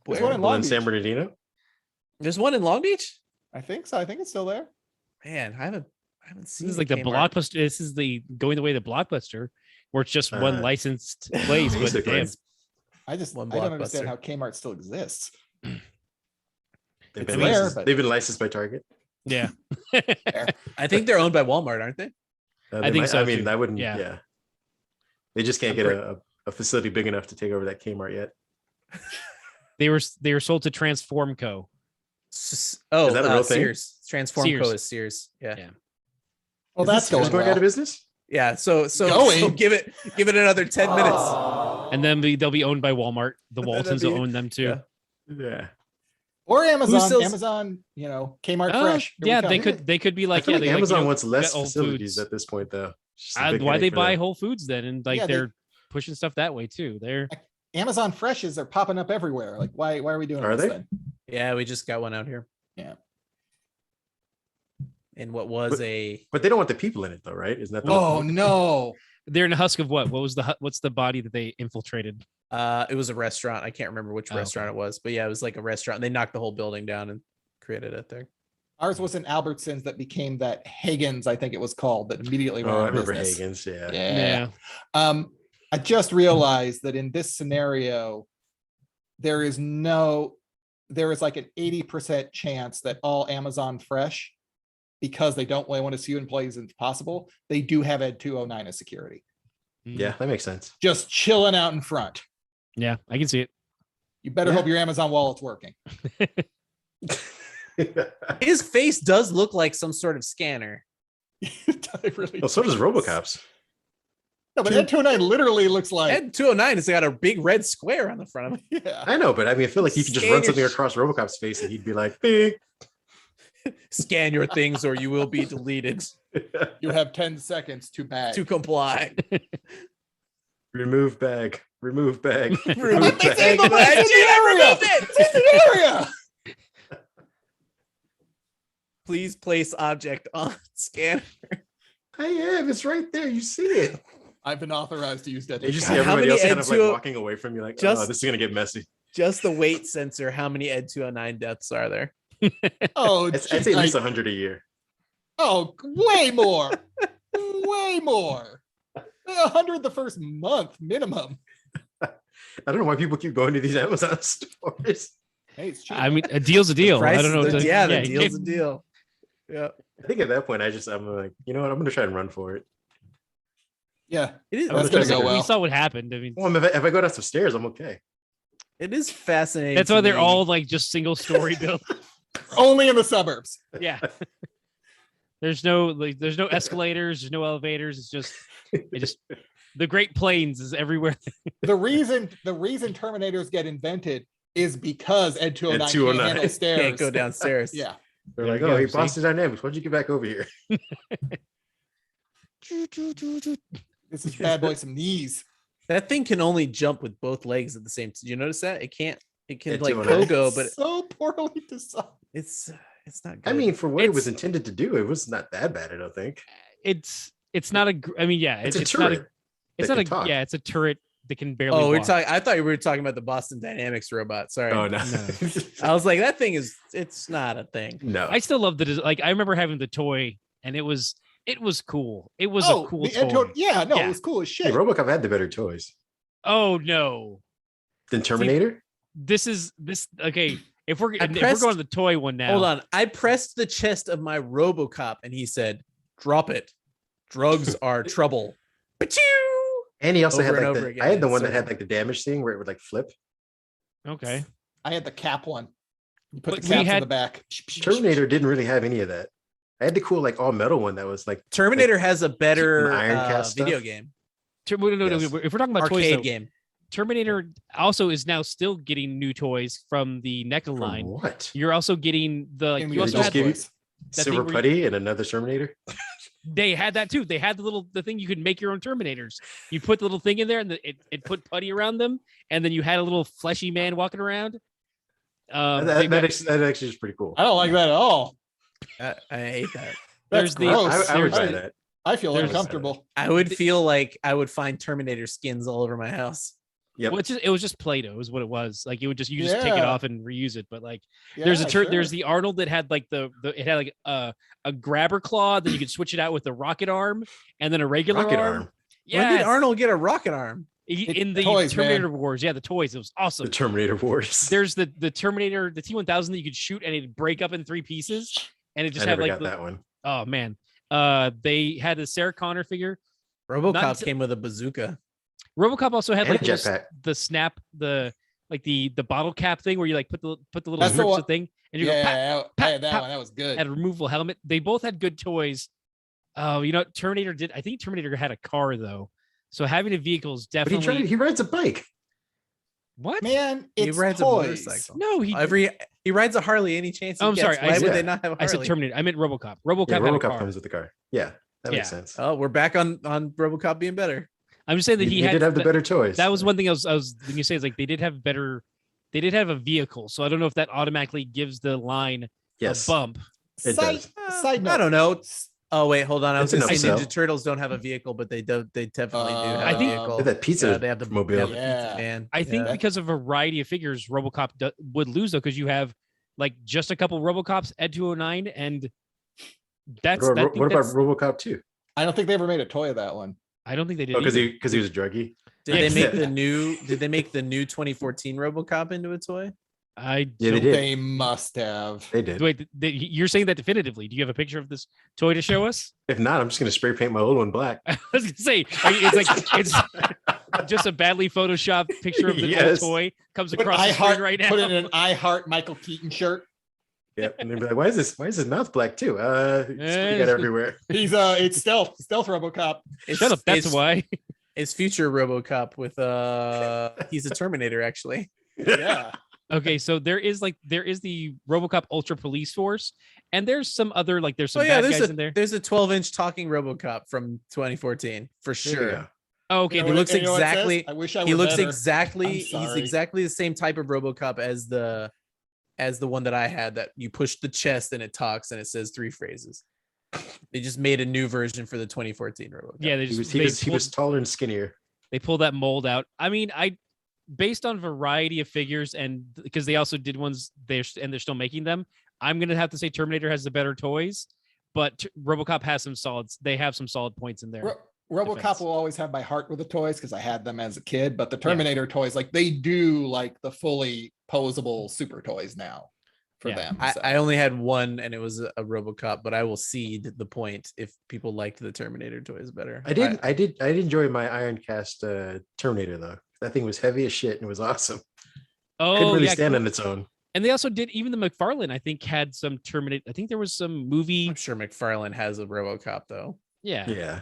there's Where? one in Well, Long in San Beach. Bernardino? There's one in Long Beach? I think so. I think it's still there. Man, I haven't seen This is like the Kmart. Blockbuster. This is the going the way of the Blockbuster, where it's just one licensed place. But basically. damn, I don't Blockbuster. understand how Kmart still exists. They've It's been there, licensed, but- they've been licensed by Target. yeah. I think they're owned by Walmart, aren't they? I They think so, I mean, too. I wouldn't. Yeah. Yeah. They just can't get a facility big enough to take over that Kmart yet. They were sold to Transform Co. Oh, Is that a real thing? Sears. Transform Sears. Co is Sears. Yeah. Yeah. Well, Is that's Sears going out of well. business. Yeah. So Going. give it another 10 minutes. And then they'll be owned by Walmart. The That'd Waltons will be- own them too. yeah. Yeah. Or Amazon. sells- Amazon, Kmart Oh, Fresh. Here we yeah, come. they could be I like feel like they Amazon like, wants less Whole facilities Foods. at this point, though. It's just a big Why they headache for buy them. Whole Foods then, and like Yeah, they're pushing stuff that way too. They're Amazon Freshes are popping up everywhere. Like, why are we doing Are this they? then? Yeah, we just got one out here. Yeah. And what was But they don't want the people in it, though, right? Isn't that the Oh no. they're in a husk of what? What was what's the body that they infiltrated? it was a restaurant. I can't remember which Oh, restaurant it was, but yeah, it was like a restaurant. They knocked the whole building down and created it there. Ours was in Albertsons that became that Hagen's, I think it was called, that immediately went Oh, out I of remember business. Hagen's. Yeah. Yeah. I just realized that in this scenario, there is like an 80% chance that all Amazon Fresh, because they don't want to sue employees if possible, they do have Ed 209 as security. Yeah, that makes sense. Just chilling out in front. Yeah, I can see it. You better hope your Amazon wallet's working. His face does look like some sort of scanner. It really Well, so does RoboCop's. No, but Ed 209 literally looks like Ed 209 has got a big red square on the front of it. yeah. I know, but I mean, I feel like you could just Scan run your something sh- across RoboCop's face and he'd be like, "Beep." Scan your things or you will be deleted You have 10 seconds to bag. to comply. remove bag, remove bag. Remove It's in bag. the area. It's in the area. Please place object on scanner. I am. It's right there. You see it. I've been authorized to use that. You just see God, how everybody many else kind Ed of like 20 walking away from you, like, Just- "Oh, this is gonna get messy." Just the weight sensor. How many Ed 209 deaths are there? Oh, I'd say at least 100 a year. oh, way more. Way more. 100 the first month minimum. I don't know why people keep going to these Amazon stores. Hey, it's cheap. I mean, a deal's a deal. I Price don't know. is what the- to- yeah, the you deal's a can't- deal. Yeah, I think at that point, I'm like, you know what? I'm gonna try and run for it. Yeah. it is. That's we gonna saw- go well. We saw what happened. I mean, Well, if I go down some stairs, I'm okay. It is fascinating. that's to why they're me. all like just single story built. Only in the suburbs. Yeah. There's no escalators. There's no elevators. It's just the Great Plains is everywhere. The reason Terminators get invented is because Ed 209 Ed 209 can't handle stairs. Can't go downstairs. Yeah. They're There like, you "Oh, go, hey, see? Boston Dynamics, why'd you get back over here?" This is bad boy some knees. That thing can only jump with both legs at the same time. Did you notice that? It can't. It can Ed like 209. pogo, but So poorly designed. it's not good. I mean, for what it was It's- intended to do, it was not that bad. I don't think. It's It's not a. I mean, yeah, It's a it's not a. turret It's that not a. can talk. Yeah, it's a turret that can barely. Oh, we're walk. talking. I thought we were talking about the Boston Dynamics robot. Sorry. Oh no. I was like, that thing is. It's not a thing. No. I still love the like. I remember having the toy, and it was cool. It was a cool the toy. it was cool as shit. Hey, RoboCop had the better toys Oh no, than Terminator. this okay. If we're I if we're pressed- going to the toy one now, Hold on. I pressed the chest of my RoboCop, and he said, "Drop it. Drugs are trouble." Pachoo! And he also Over had and like over the, again. I had the one So- that had like the damage thing where it would like flip. Okay. I had the cap one. You put But the we caps in had- the back. Terminator didn't really have any of that. I had the cool like all metal one that was like Terminator has a better Iron Cast video stuff? game, No, Yes. if we're talking about toys, arcade though, game. Terminator also is now still getting new toys from the NECA from line. what? You're also getting the. And we You got also just had give you toys. that Silver thing where Putty and another Terminator. they had that too. They had the thing you could make your own Terminators. You put the little thing in there, and it put putty around them, and then you had a little fleshy man walking around. That actually is pretty cool. I don't like that at all. I hate that. There's the gross. I would buy there's- that. I feel There's- uncomfortable. I would feel like I would find Terminator skins all over my house. Yep. Well, it was just Play-Doh is what it was. Like you just take it Yeah. off and reuse it. But like Yeah, there's sure. Rocket arm. arm. When did Yes. Arnold get a rocket arm? In the toys, Terminator man. Wars? Yeah, the toys. It was awesome. The Terminator Wars. There's the Terminator, the T1000 that you could shoot and it'd break up in 3 pieces, and it I just had never like got that one. oh man. They had a Sarah Connor figure. RoboCop Not- came with a bazooka. RoboCop also had And like a jetpack. the snap, the bottle cap thing where you like put the little That's the strips one- of thing and you Yeah, go pat, I pat, had that pat. one. That was good. had a removable helmet. They both had good toys. Oh, you know, Terminator did. I think Terminator had a car though, so having a vehicle is But definitely he rides a bike. what? Man, He it's rides toys. a motorcycle. No, he rides a Harley any chance he Oh, I'm gets. sorry, I Why said- would they not have a Harley? I said Terminator. I meant RoboCop. RoboCop Yeah, had a RoboCop car. comes with the car. Yeah, that makes Yeah. sense. Oh, we're back on RoboCop being better. I'm just saying that He he did have the that- better toys. That was one thing I was when you say is like they did have a vehicle, so I don't know if that automatically gives the line yes. a bump. It Side, does. side note. I don't know. Oh wait, hold on. I was It's going to say an Ninja upsell. Turtles don't have a vehicle, but they do. They definitely do have I a think- vehicle. They have that pizza Yeah, they have the mobile. they have the Yeah. pizza van. I think Yeah. because of a variety of figures, RoboCop would lose though, because you have like just a couple RoboCops, Ed 209, and that's. What I about, think what about that's- RoboCop 2? I don't think they ever made a toy of that one. I don't think they did. Oh, because either. he was druggy. Did Yeah, they make yeah. the new? Did they make the new 2014 RoboCop into a toy? I Yeah, they don't- did. They must have. They did. Wait, you're saying that definitively? Do you have a picture of this toy to show us? If not, I'm just gonna spray paint my old one black. I was gonna say it's like it's just a badly photoshopped picture of the Yes. old toy comes Put across the I screen heart, right now. put it in an I Heart Michael Keaton shirt. Yep. And they'd be like, why is his mouth black too? It's got everywhere. He's it's stealth RoboCop. Shut up. That's why. It's future RoboCop with he's a Terminator actually. Yeah. Okay, so there is the RoboCop Ultra Police Force, and there's some other there's some Oh yeah, bad guys in there. there's a 12-inch talking RoboCop from 2014 for There you sure. go. Oh, okay, You know He what- looks you know what it says? exactly. I wish I He were looks better. exactly. I'm He's sorry. exactly the same type of RoboCop as the one that I had. That you push the chest and it talks and it says 3 phrases. They just made a new version for the 2014 RoboCop. yeah, they He just he was taller and skinnier. they pulled that mold out. I mean, based on variety of figures, and because they also did ones they're still making them, I'm gonna have to say Terminator has the better toys, but RoboCop has some solids. They have some solid points in there. RoboCop defense. will always have my heart with the toys because I had them as a kid, but the Terminator toys, they do the fully posable super toys now for Yeah. them. so. I only had one, and it was a RoboCop. But I will cede the point if people liked the Terminator toys better. I did enjoy my Iron Cast Terminator though. That thing was heavy as shit and it was awesome. Oh, Couldn't really yeah, stand on its own. and they also did even the McFarlane. I think had some Terminator. I think there was some movie. I'm sure McFarlane has a RoboCop though. Yeah, Yeah.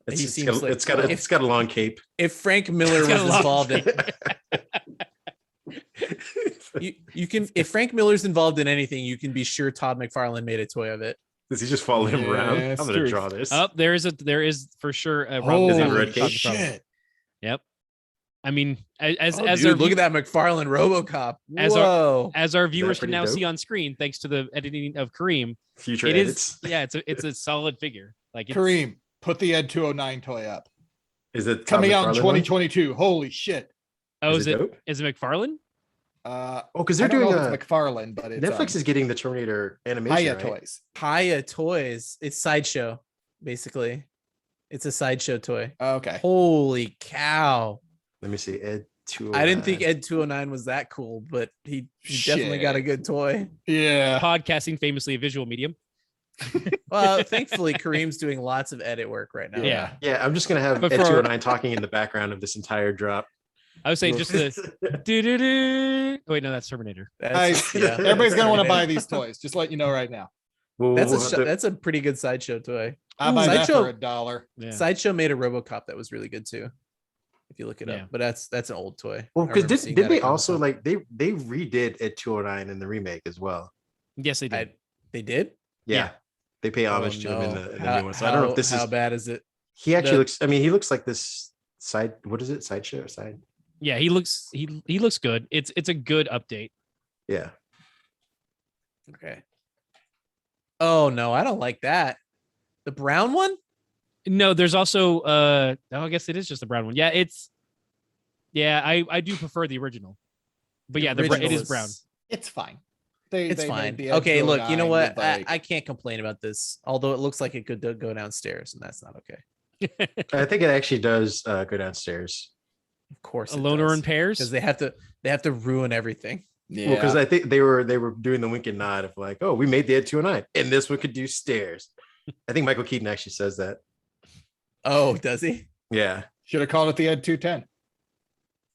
He It's seems got, like- it's got a long cape. If Frank Miller It's got was a long involved in you can if Frank Miller's involved in anything, you can be sure Todd McFarlane made a toy of it. Does he just follow him around? Yeah, I'm it's gonna true. draw this. Oh, there is for sure a Oh, Is it Robert red Downey cape? Jr. shit. Yep. I mean, as Oh, as dude, our look at that McFarlane RoboCop. As Whoa. as our viewers can pretty now dope? see on screen, thanks to the editing of Kareem, Future it edits. is. Yeah, it's a solid figure. Like it's, Kareem, Put the Ed 209 toy up. Is it Coming out in McFarlane one? 2022? Holy shit! Oh, Is it dope? is it McFarlane? Oh, because they're I don't doing know if it's McFarlane, but it's Netflix is getting the Terminator animation. Hiya right? Toys. Hiya Toys. It's Sideshow, basically. It's a Sideshow toy. Okay. Holy cow. Let me see. Ed 209. I didn't think Ed 209 was that cool, but he definitely got a good toy. Yeah. Podcasting, famously a visual medium. Well, thankfully, Kareem's doing lots of edit work right now. Yeah. Yeah, I'm just gonna have But Ed for- 209 talking in the background of this entire drop. I would say just the do. Wait, no, that's Terminator. Everybody's gonna want to buy these toys. Just let you know right now. That's a pretty good Sideshow toy. I buy that Sideshow, for $1. Yeah. Sideshow made a RoboCop that was really good too. If you look it Yeah. up, but that's an old toy. Well, I because remember seeing did that they at also Comic-Con. like they redid Ed 209 in the remake as well? Yes, they did. They did? Yeah. They pay homage to him in the new one. So I don't know if this how is bad is it. he actually looks. I mean, he looks like this side. What is it? Sideshow side. Yeah, he looks good. It's a good update. Yeah. Okay. Oh no, I don't like that. The brown one? No, there's also I guess it is just the brown one. Yeah, I do prefer the original. But yeah, it is brown. It's fine. It's They fine. made the Ed Okay, look, you know 209 what? with, like- I can't complain about this, although it looks like it could go downstairs, and that's not okay. I think it actually does go downstairs. Of course, Alone or in pairs? because they have to ruin everything. Yeah. Well, because I think they were doing the wink and nod of like, oh, we made the Ed 209, and this one could do stairs. I think Michael Keaton actually says that. Oh, does he? Yeah. Should have called it the Ed 210.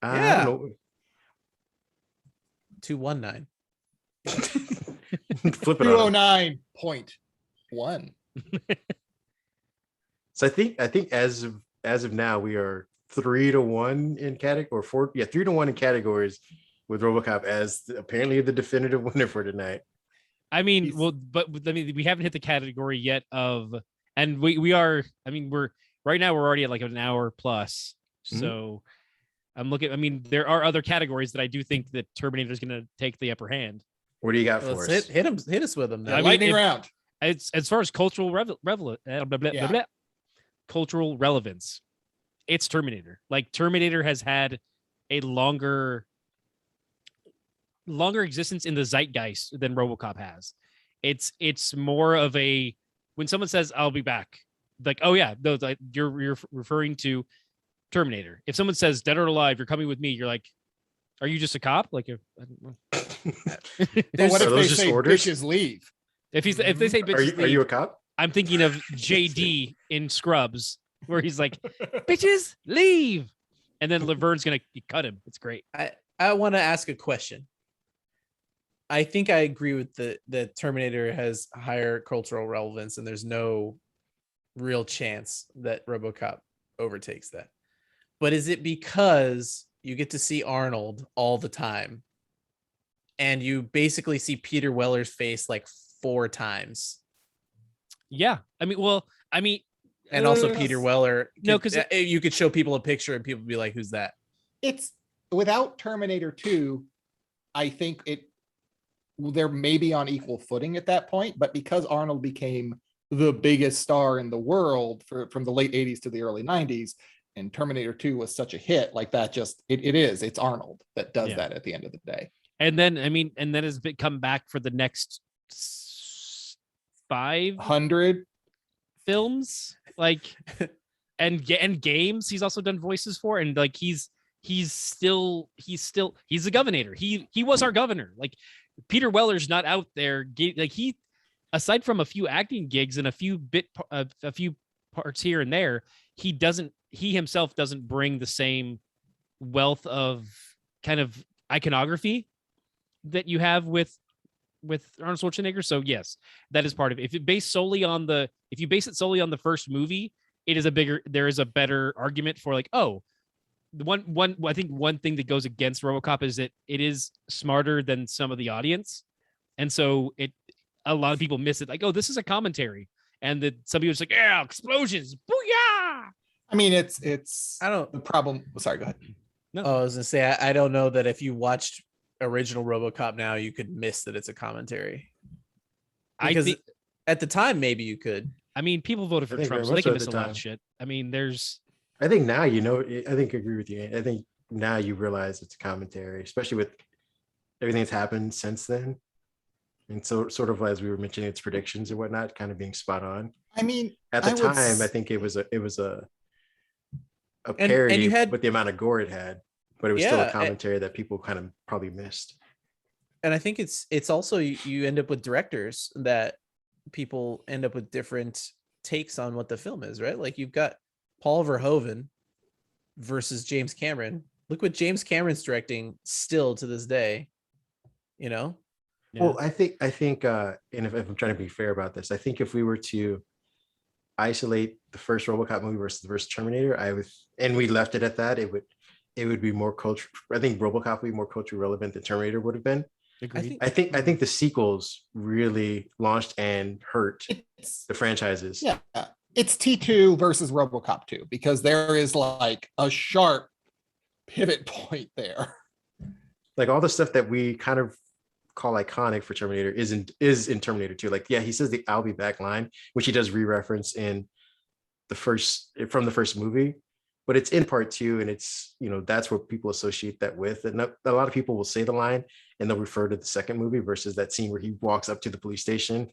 I don't know. 219. Flip it on. 209.1. So I think as of now we are 3-1 in category or 4. Yeah, 3-1 in categories with RoboCop as apparently the definitive winner for tonight. I mean, well, but I mean, we haven't hit the category yet of, and we are. I mean, we're right now. We're already at like an hour plus. Mhm. So I'm looking. I mean, there are other categories that I do think that Terminator is going to take the upper hand. What do you got for Let's us? hit us with them. Yeah, Now. lightning round. It's as far as cultural cultural relevance. It's Terminator. Like Terminator has had a longer existence in the zeitgeist than RoboCop has. It's more of a, when someone says I'll be back, like, oh yeah, those like you're referring to Terminator. If someone says dead or alive, you're coming with me, you're like, are you just a cop? Like, I don't know. But what Are if they those just say orders? bitches leave? If they say bitches Are you leave, a cop? I'm thinking of JD in Scrubs, where he's like, bitches leave, and then Laverne's gonna cut him. It's great. I want to ask a question. I think I agree with the Terminator has higher cultural relevance, and there's no real chance that RoboCop overtakes that. But is it because you get to see Arnold all the time, and you basically see Peter Weller's face like 4 times? Yeah, I mean, And also Peter Weller. No, 'cause you could show people a picture and people would be like, "Who's that?" It's without Terminator 2, I think they're maybe on equal footing at that point, but because Arnold became the biggest star in the world from the late 80s to the early 90s, and Terminator 2 was such a hit, like that just it's Arnold that does that at the end of the day. And then has come back for the next 500 films, like, and games. He's also done voices for, and like he's still the governor. He was our governor. Like Peter Weller's not out there. Like he, aside from a few acting gigs and a few parts here and there, he himself doesn't bring the same wealth of kind of iconography that you have with Arnold Schwarzenegger. So yes, that is part of it. If you base it solely on the first movie, there is a better argument for like, oh, I think one thing that goes against RoboCop is that it is smarter than some of the audience. And so a lot of people miss it. Like, oh, this is a commentary. And that some people are just like, yeah, explosions. Booyah. I mean, it's I don't the problem. Sorry, go ahead. No. Oh, I was gonna say I don't know that if you watched original RoboCop now, you could miss that it's a commentary. Because at the time, maybe you could. I mean, people voted for think Trump, very so they much can so at miss the a lot time. of shit. I mean, there's I think now, I think I agree with you. I think now you realize it's a commentary, especially with everything that's happened since then. And so sort of as we were mentioning its predictions and whatnot, kind of being spot on. I mean, At the I would time, I s- think it was a And parody you had with the amount of gore it had, but it was still a commentary that people kind of probably missed. and I think it's also you end up with directors that people end up with different takes on what the film is, right? Like you've got Paul Verhoeven versus James Cameron. Look what James Cameron's directing still to this day, you know? Well, I think, and if I'm trying to be fair about this, I think if we were to isolate the first RoboCop movie versus the first Terminator, and we left it at that, it would be more culture. I think RoboCop would be more culturally relevant than Terminator would have been. agreed. I think the sequels really launched and hurt the franchises. Yeah, it's T2 versus RoboCop 2 because there is like a sharp pivot point there. Like all the stuff that we kind of call iconic for Terminator is in Terminator 2. Like, yeah, he says the "I'll be back" line, which he does re-reference from the first movie, but it's in part 2, and it's, that's what people associate that with. And a lot of people will say the line and they'll refer to the second movie versus that scene where he walks up to the police station,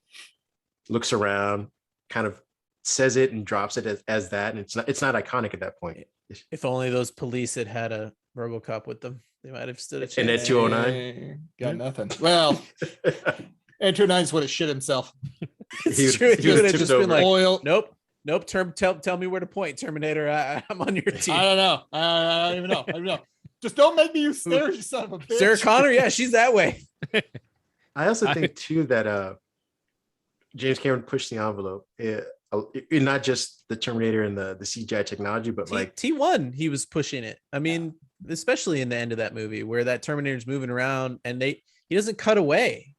looks around, kind of says it and drops it as that, and it's not iconic at that point. If only those police had a RoboCop with them, they might have stood a chance. And at 209, got nothing. Well, Ed 209's would have shit himself. It's true. He would have just been like, oil. Nope. Tell me where to point, Terminator. I'm on your team. I don't know. I don't even know. Just don't make me use stairs, you son of a bitch. Sarah Connor, yeah, she's that way. I also think too that James Cameron pushed the envelope, not just the Terminator and the CGI technology, but like T1, he was pushing it. I mean, especially in the end of that movie where that Terminator's moving around and he doesn't cut away.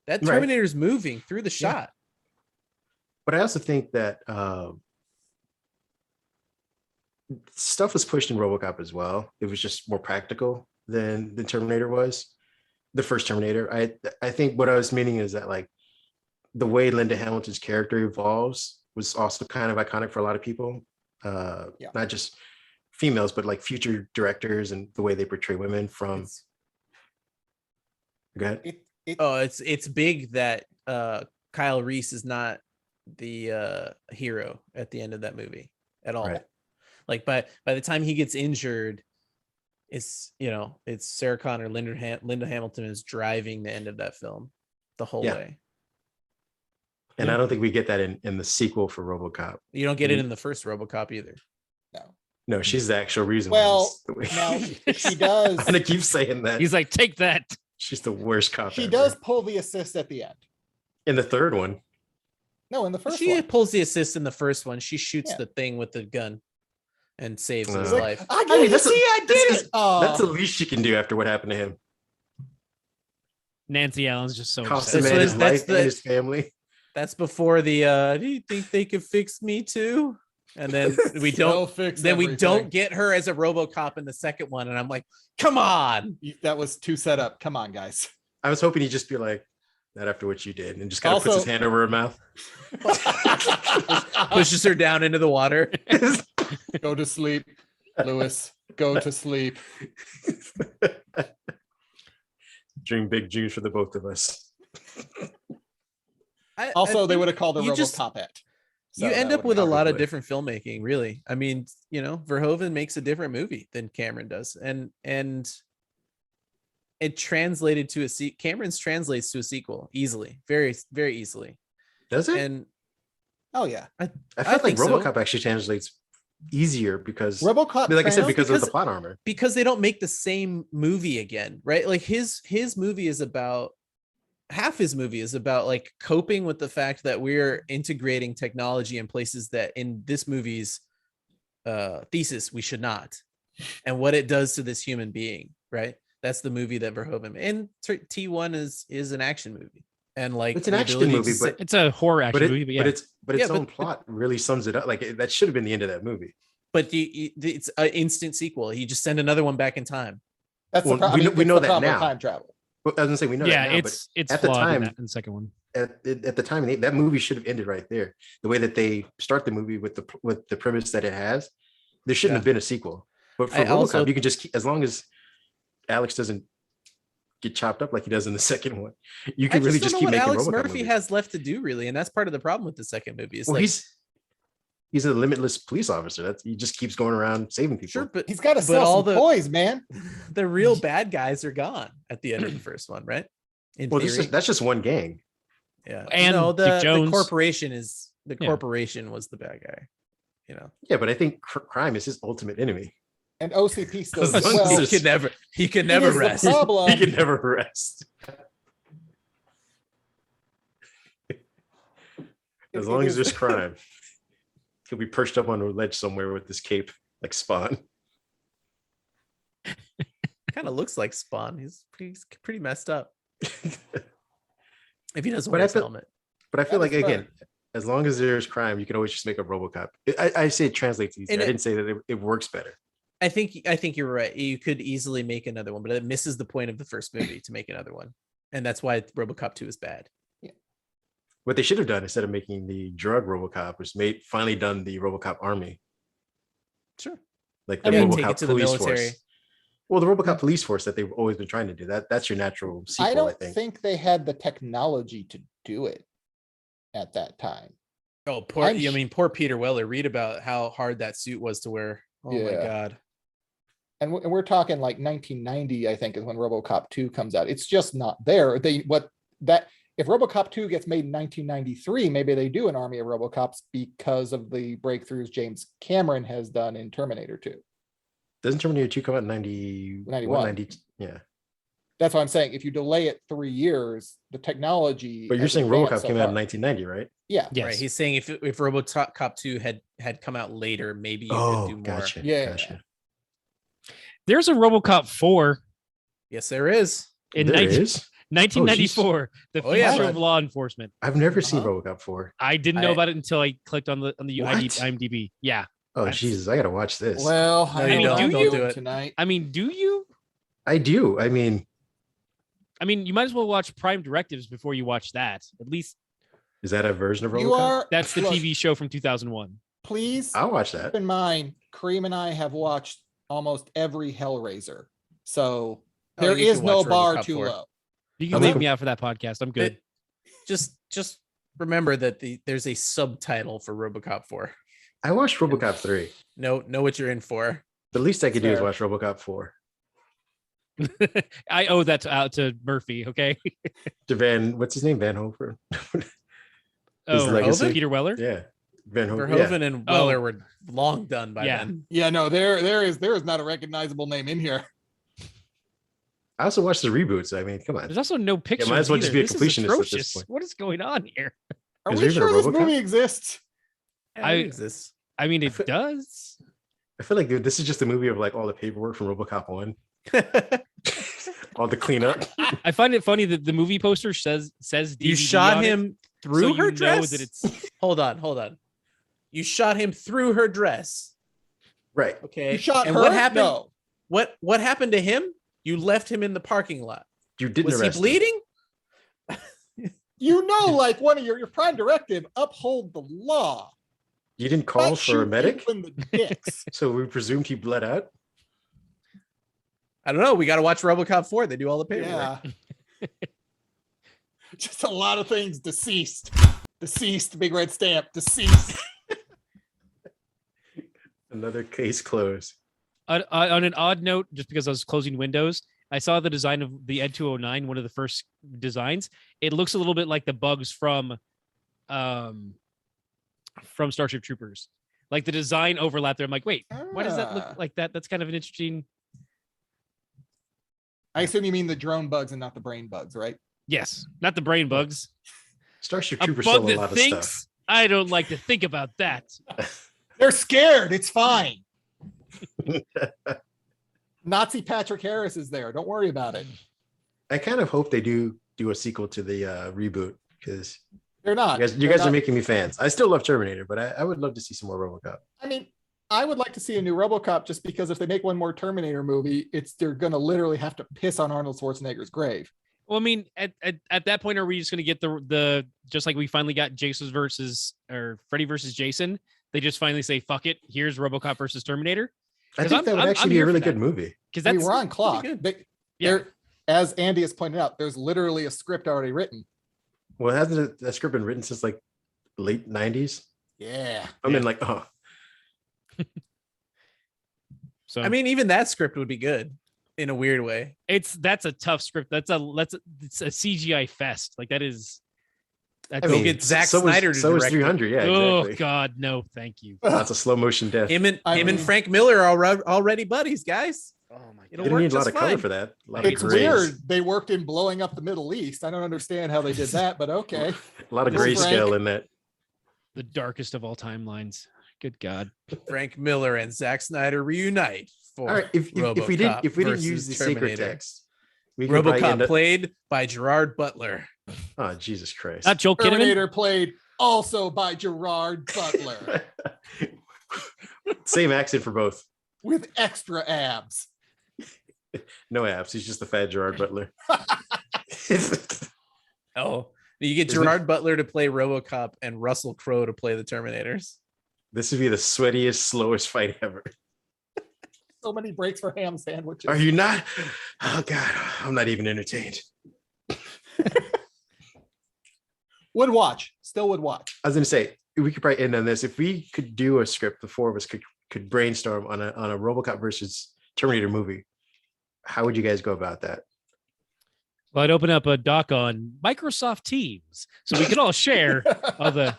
That Terminator's moving through the shot. But I also think that stuff was pushed in RoboCop as well. It was just more practical than the Terminator was. The first Terminator. I think what I was meaning is that like the way Linda Hamilton's character evolves was also kind of iconic for a lot of people. Not just females, but like future directors and the way they portray women from. Go ahead. It's big that Kyle Reese is not the hero at the end of that movie at all. Right. Like by the time he gets injured, it's Sarah Connor, Linda Hamilton is driving the end of that film the whole way. And I don't think we get that in the sequel for RoboCop. You don't get it in the first RoboCop either. No, she's the actual reason. Well, now she does. I'm gonna keep saying that. He's like, take that. She's the worst cop. She ever. does pull the assist at the end. In the third one. No, in the first she one. pulls the assist in the first one. She shoots the thing with the gun and saves his life. I did it. That's the least she can do after what happened to him. Nancy Allen's just so Cost upset. him and his life and his family. That's before the do you think they could fix me too? And then we don't fix then we everything. don't get her as a RoboCop in the second one. And I'm like, come on. That was too set up. Come on, guys. I was hoping he'd just be like, not after what you did, and just kind of puts his hand over her mouth. Pushes her down into the water. Go to sleep, Lewis. Go to sleep. Dream big dreams for the both of us. Also, they would have called her you RoboCop it. So you end that up with a would've lot of probably- different filmmaking, really. I mean, Verhoeven makes a different movie than Cameron does. And it translated to Cameron's translates to a sequel easily, very, very easily. Does it? And oh yeah, I feel like think so. RoboCop actually translates easier because RoboCop, like I said, because of because- the plot armor. Because they don't make the same movie again, right? Like his movie is about half his movie is about like coping with the fact that we're integrating technology in places that in this movie's thesis we should not, and what it does to this human being, right? That's the movie that Verhoeven made. And T1 is an action movie, and like It's an the action ability movie, to but It's a horror action movie, but yeah. but its Yeah, own plot really sums it up. Like that should have been the end of that movie. but it's an instant sequel. You just send another one back in time. That's Well, the problem. we know that problem now. with time travel. Well, I was gonna say we know Yeah, that now, it's but at flawed the time, in the second one. at the time, that movie should have ended right there. The way that they start the movie with the premise that it has, there shouldn't have been a sequel. But for I RoboCop, also- you can just keep, as long as Alex doesn't get chopped up like he does in the second one, you can really just keep what making Alex RoboCop Murphy movies. has left to do, really, and that's part of the problem with the second movie. It's Well, like, he's a limitless police officer. That's he just keeps going around saving people. sure, but He's got to but sell all some the toys, man. the real bad guys are gone at the end of the first one, right? In Well, theory. that's just one gang. Yeah, And no, Dick the Jones. corporation is the Yeah. corporation was the bad guy. You know, Yeah, but I think crime is his ultimate enemy. And OCP still As long as well, he could never is the rest. problem. He can never rest. As long as there's crime, he'll be perched up on a ledge somewhere with this cape, like Spawn. Kind of looks like Spawn. He's pretty messed up. If he doesn't But wear I his feel- helmet. But I feel That like is fair. again, as long as there's crime, you can always just make a RoboCop. I say it translates easier. And I didn't say that it works better. I think you're right. You could easily make another one, but it misses the point of the first movie to make another one, and that's why RoboCop 2 is bad. What they should have done instead of making the drug RoboCop was finally done the RoboCop army, Sure. like I the mean, take RoboCop it to the police military. force. Well, the RoboCop police force that they've always been trying to do. That's your natural sequel, I I, don't think. think they had the technology to do it at that time. Oh, poor! I'm I mean, poor Peter Weller. Read about how hard that suit was to wear. Oh my Yeah. god! And we're talking like 1990, I think, is when RoboCop 2 comes out. It's just not there. If RoboCop 2 gets made in 1993, maybe they do an army of RoboCops because of the breakthroughs James Cameron has done in Terminator 2. Doesn't Terminator 2 come out in 90, 91. 90? Yeah. That's what I'm saying. If you delay it 3 years, the technology. But you're has saying advanced RoboCop so came out in far. 1990, right? Yeah. Yes. Right. He's saying if RoboCop 2 had come out later, maybe you could do more. Gotcha. Yeah. Gotcha. There's a RoboCop 4 Yes, there is. in There 19 is? 1994. The Oh, yeah, future bud. of law enforcement. I've never seen Uh-huh. RoboCop 4. I didn't know I- about it until I clicked on the What? IMDb. Yeah. Oh, That's- Jesus. I got to watch this. Well, No, I you mean, don't. I'm Don't doing do it. tonight. I mean, do you? I do. I mean, You might as well watch Prime Directives before you watch that. At least is that a version of RoboCop? You are. that's the look, TV show from 2001. Please I'll watch keep that. in mind, Kareem and I have watched almost every Hellraiser. So Oh, there you is can no watch bar RoboCop too 4. low. You I'm can leave looking- me out for that podcast. I'm good. Just remember that there's a subtitle for RoboCop 4. I watched RoboCop 3. Know what you're in for. The least I could do is Fair. watch RoboCop 4. I owe that out to Murphy. Okay. To what's his name? Van Hofer? Oh, legacy? Peter Weller. Yeah. Van Hofer. Yeah. Verhoeven and Oh. Weller were long done by Yeah. then. Yeah, no, there is not a recognizable name in here. I also watched the reboots. I mean, come on. There's also no pictures. might as well just be a This is completionist at this atrocious. point. What is going on here? Are Is we there even a sure this RoboCop? movie exists? Yeah, it exists. I mean, it does. I feel like, dude, this is just a movie of like all the paperwork from RoboCop 1. All the cleanup. I find it funny that the movie poster says You DVD shot on it, him so through you her know dress. that it's Hold on. You shot him through her dress. Right. Okay. You shot and her? what happened? No. What happened to him? You left him in the parking lot. You didn't Was he arrest him. bleeding? You know, like one of your prime directive, uphold the law. You didn't call Not for a shoot medic? people in the dicks. So we presumed he bled out? I don't know. We got to watch RoboCop 4. They do all the paperwork. Yeah. Just a lot of things deceased. Deceased, big red stamp, deceased. Another case closed. on an odd note. Just because I was closing windows, I saw the design of the Ed 209, one of the first designs. It looks a little bit like the bugs from Starship Troopers. Like the design overlap there. I'm like, wait, why does that Ah. look like that? That's kind of an interesting. I assume you mean the drone bugs and not the brain bugs, right? Yes, not the brain bugs. Starship A Troopers bug stole a that lot of thinks. stuff. I don't like to think about that. They're scared. It's fine. Nazi Patrick Harris is there. Don't worry about it. I kind of hope they do a sequel to the reboot because They're not. you guys are making me fans. I still love Terminator, but I would love to see some more RoboCop. I mean, I would like to see a new RoboCop just because if they make one more Terminator movie, they're going to literally have to piss on Arnold Schwarzenegger's grave. Well, I mean, at that point, are we just going to get the just like we finally got Jason versus or Freddy versus Jason? They just finally say, "Fuck it, here's RoboCop versus Terminator." I think that would actually be a really good movie. Because I that's mean, we're on clock. As Andy has pointed out, there's literally a script already written. Well, hasn't that script been written since like late 90s? Yeah. I mean, like, oh. So I mean, even that script would be good in a weird way. That's a tough script. It's a CGI fest. Like that is. I mean, get Zack Snyder to direct 300. Yeah. Oh exactly. God, no, thank you. That's a slow motion death. Him and Frank Miller are already buddies, guys. Oh my God. You didn't need a lot of color for that. It's weird. They worked in blowing up the Middle East. I don't understand how they did that, but okay. A lot of grayscale in that. The darkest of all timelines. Good God. Frank Miller and Zack Snyder reunite for all right. If we didn't use the Terminator. secret text, we RoboCop played by Gerard Butler. Oh, Jesus Christ. Not Joel Kinnaman. Terminator played also by Gerard Butler. Same accent for both. With extra abs. No abs. He's just the fat Gerard Butler. Oh, you get Gerard Butler to play RoboCop and Russell Crowe to play the Terminators. This would be the sweatiest, slowest fight ever. So many breaks for ham sandwiches. Are you not? Oh God, I'm not even entertained. Would watch. Still would watch. I was gonna say we could probably end on this. If we could do a script, the four of us could brainstorm on a RoboCop versus Terminator movie. How would you guys go about that? Well, I'd open up a doc on Microsoft Teams so we could all share all the.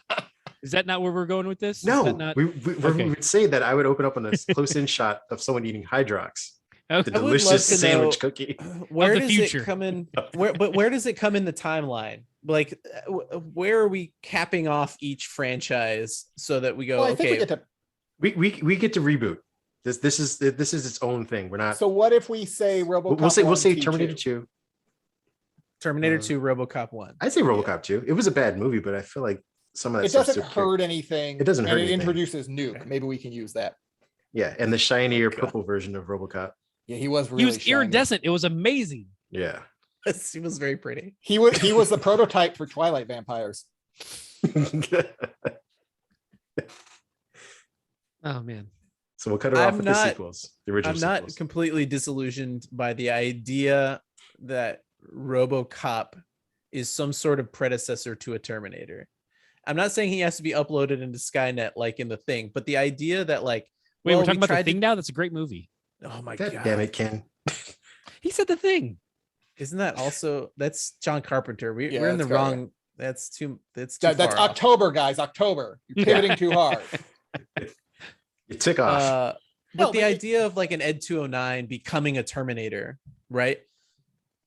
Is that not where we're going with this? No, not... we would say that I would open up on a close-in shot of someone eating Hydrox, the delicious sandwich cookie. Where does it come in? Where does it come in the timeline? Like, where are we capping off each franchise so that we go? Well, okay, we get to reboot. This is its own thing. We're not. So what if we say RoboCop? We'll say Terminator 2. Terminator 2, RoboCop 1. I'd say RoboCop 2. It was a bad movie, but I feel like some of that it doesn't hurt anything. It doesn't hurt and it anything. introduces Nuke. Maybe we can use that. Yeah, and the shinier purple version of RoboCop. Yeah, he was really shiny. Iridescent. It was amazing. Yeah. He was very pretty. He was the prototype for Twilight vampires. Oh man. So we'll cut it off with the sequels. The original I'm sequels. not completely disillusioned by the idea that RoboCop is some sort of predecessor to a Terminator. I'm not saying he has to be uploaded into Skynet like in The Thing, but the idea that like, wait, we're talking about The Thing now? That's a great movie. Oh my God. God. Damn it, Ken. He said The Thing. Isn't that also that's John Carpenter? We're in the that's wrong. right. That's too That's far off. October, guys. October. You're pivoting too hard. It took off. But the idea of like an Ed 209 becoming a Terminator, right?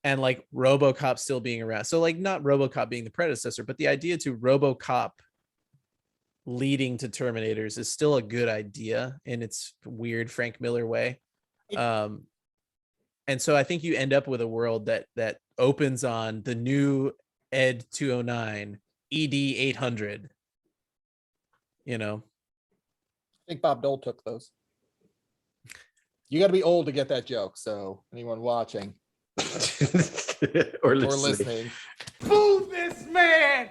And like RoboCop still being around. So like not RoboCop being the predecessor, but the idea to RoboCop leading to Terminators is still a good idea in its weird Frank Miller way. And so I think you end up with a world that opens on the new Ed 209, ED 800. You know, I think Bob Dole took those. You got to be old to get that joke. So anyone watching or listening. Move this man!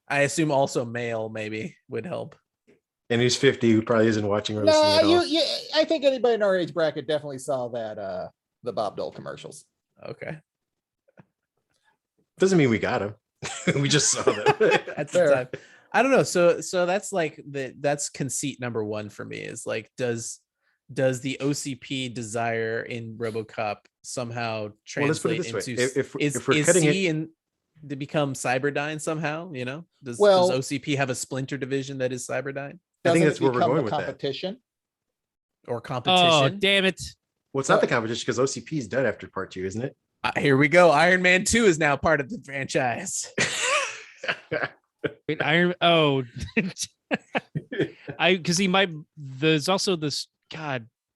I assume also male maybe would help. And who's 50 who probably isn't watching or listening at all. I think anybody in our age bracket definitely saw that the Bob Dole commercials. Okay. Doesn't mean we got him. We just saw them. At the time. I don't know. So that's like that's conceit number one for me is like, does the OCP desire in RoboCop somehow translate into if we're cutting he in to become Cyberdyne somehow? You know, does OCP have a splinter division that is Cyberdyne? I think that's where we're going with competition. That. Or competition. Oh, damn it. Well, it's not the competition because OCP is done after part 2, isn't it? Here we go. Iron Man 2 is now part of the franchise. Wait, because he might. There's also this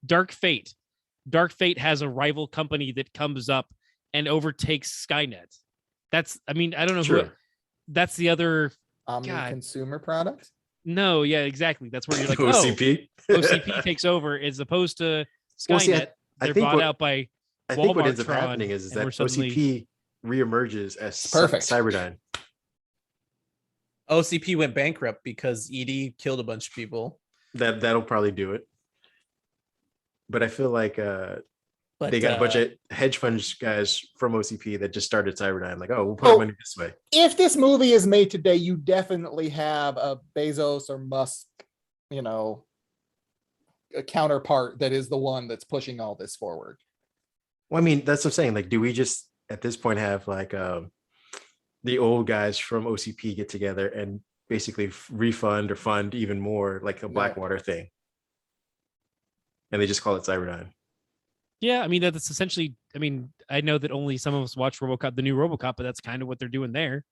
Dark Fate. Dark Fate has a rival company that comes up and overtakes Skynet. That's. I mean, I don't know who. That's the other consumer product. No, yeah, exactly. That's where you're like, OCP. OCP takes over as opposed to Skynet. they're think bought what- out by I think what ends up Walmart-tron, happening is and that we're suddenly- OCP reemerges as Perfect. Cyberdyne. OCP went bankrupt because ED killed a bunch of people. That'll probably do it. But I feel like But they got a bunch of hedge fund guys from OCP that just started Cyberdyne. Like, oh, we'll put Oh. our money this way. If this movie is made today, you definitely have a Bezos or Musk, you know, a counterpart that is the one that's pushing all this forward. Well, I mean, that's what I'm saying. Like, do we just at this point have like the old guys from OCP get together and basically refund or fund even more, like a Blackwater thing, and they just call it Cyberdyne? Yeah, I mean that's essentially. I mean, I know that only some of us watch RoboCop, the new RoboCop, but that's kind of what they're doing there.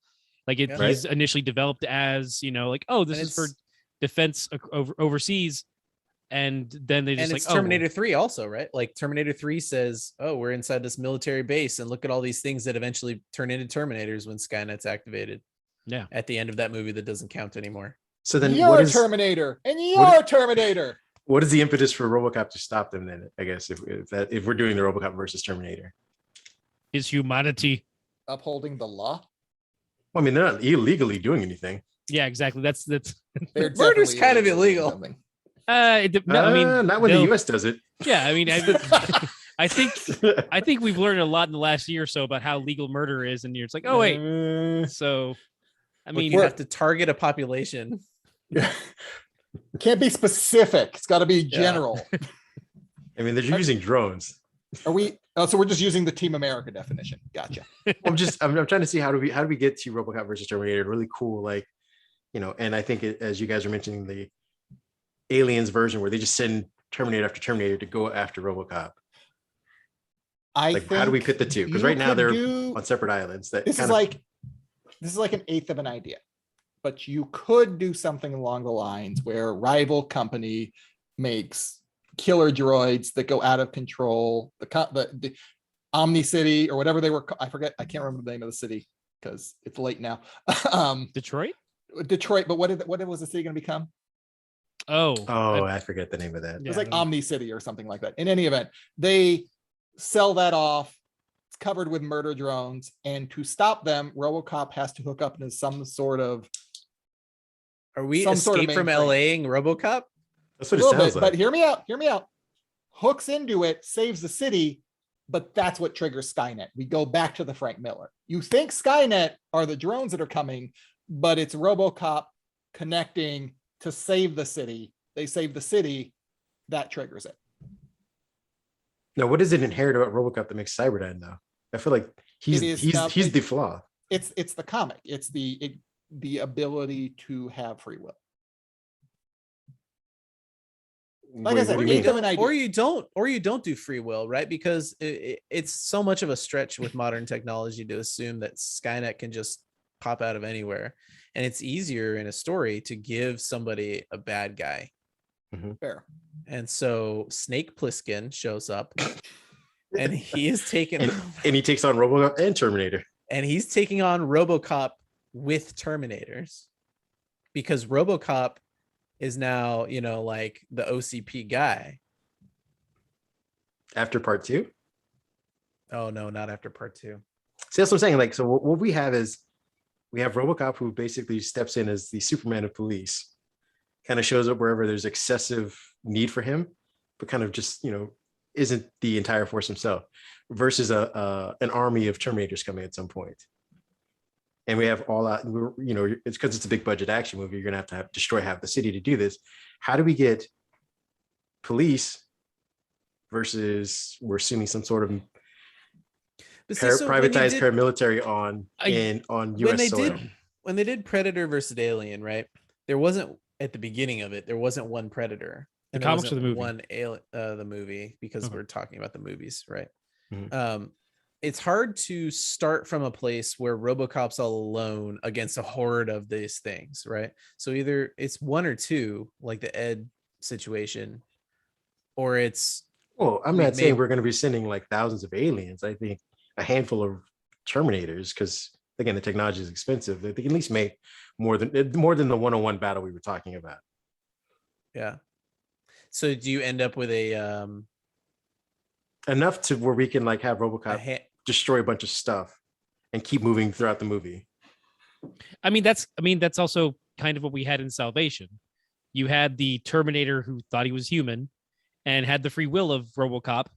Like Yeah. he's initially developed as, you know, like, oh, this And is for it's- defense overseas, and then they just And like, it's oh, well, Terminator 3 also, right? Like Terminator 3 says, oh, we're inside this military base and look at all these things that eventually turn into Terminators when Skynet's activated. Yeah. At the end of that movie that doesn't count anymore. So then, You're what a is Terminator, and what you're is- a Terminator. what is the impetus for RoboCop to stop them? Then I guess if we're doing the RoboCop versus Terminator, is humanity. Upholding the law. well, I mean, they're not illegally doing anything. Yeah, exactly. That's They're Murder's definitely kind of doing illegal. something. no, I mean, not when the they'll- U.S. does it. Yeah, I mean, I think we've learned a lot in the last year or so about how legal murder is, and it's like, oh wait, so I Look, mean, you have to target a population. Can't be specific. It's got to be general. I mean, they're using drones. Are we? Oh, so we're just using the Team America definition. Gotcha. I'm trying to see how do we get to RoboCop versus Terminator really cool, like, you know. And I think as you guys are mentioning, the Aliens version where they just send Terminator after Terminator to go after RoboCop. Like, how do we pit the two? Because right now they're on separate islands. This is like an eighth of an idea, but you could do something along the lines where a rival company makes killer droids that go out of control. The Omni City or whatever they were. I forget. I can't remember the name of the city because it's late now. Detroit. But what was the city going to become? I forget the name of that. It was like Omni City or something like that. In any event, they sell that off. It's covered with murder drones, and to stop them, RoboCop has to hook up into some sort of. Are we some sort of escape from mainframe. LA-ing RoboCop? That's what A it little sounds bit, like. but hear me out. Hear me out. Hooks into it, saves the city, but that's what triggers Skynet. We go back to the Frank Miller. You think Skynet are the drones that are coming, but it's RoboCop connecting to save the city. They save the city, that triggers it. No, what is it inherent about RoboCop that makes Cyberdyne though? I feel like he's the flaw. It's the comic. It's the ability to have free will. Like I Wait, said, what do you eighth mean? of an idea. Or you don't do free will, right? Because it's so much of a stretch with modern technology to assume that Skynet can just pop out of anywhere, and it's easier in a story to give somebody a bad guy. Fair. And so Snake Plissken shows up, and he is taking and he takes on RoboCop and Terminator, and he's taking on RoboCop with Terminators, because RoboCop is now, you know, like the OCP guy. after part 2. Oh no, not after part 2. See, that's what I'm saying. Like, so what we have is we have RoboCop who basically steps in as the Superman of police, kind of shows up wherever there's excessive need for him, but kind of just, you know, isn't the entire force himself, versus an army of Terminators coming at some point. And we have all out, you know, it's because it's a big budget action movie. You're going to have destroy half the city to do this. How do we get police versus, we're assuming, some sort of But see, so when you privatized did- paramilitary on US soil? When they did Predator versus Alien, right? There wasn't, at the beginning of it, there wasn't one Predator. The and there comics or the wasn't movie? One alien, the movie, because Okay. we're talking about the movies, right? Mhm. It's hard to start from a place where RoboCop's all alone against a horde of these things, right? So either it's one or two, like the Ed situation, or it's Well, I'm we not saying made- we're going to be sending like thousands of aliens. I think a handful of Terminators, because again, the technology is expensive. They can at least make more than the one-on-one battle we were talking about. Yeah. So do you end up with a enough to where we can like have RoboCop destroy a bunch of stuff and keep moving throughout the movie. I mean, that's also kind of what we had in Salvation. You had the Terminator who thought he was human and had the free will of RoboCop,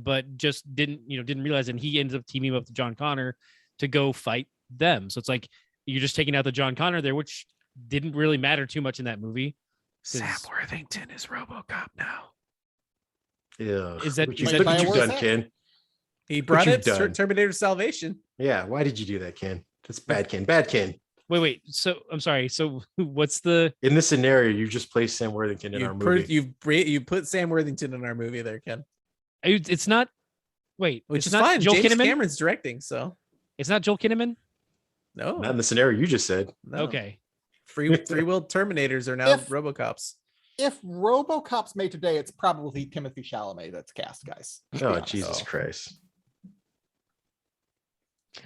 but just didn't realize, and he ends up teaming up with John Connor to go fight them. So it's like you're just taking out the John Connor there, which didn't really matter too much in that movie. Sam Worthington is RoboCop now. Yeah. Is that what you done, Ken? He brought it to Terminator Salvation. Yeah. Why did you do that, Ken? That's bad, Ken. Bad, Ken. Wait. So I'm sorry. So what's the? In this scenario, you just placed Sam Worthington in our movie. You put Sam Worthington in our movie there, Ken. It's not. Wait, which it's is not fine. Joel James Kinnaman? Cameron's directing, so it's not Joel Kinnaman. No, not in the scenario you just said. No. Okay. Free will Terminators are now RoboCops. If RoboCop's made today, it's probably Timothy Chalamet that's cast, guys. Oh, Jesus Christ.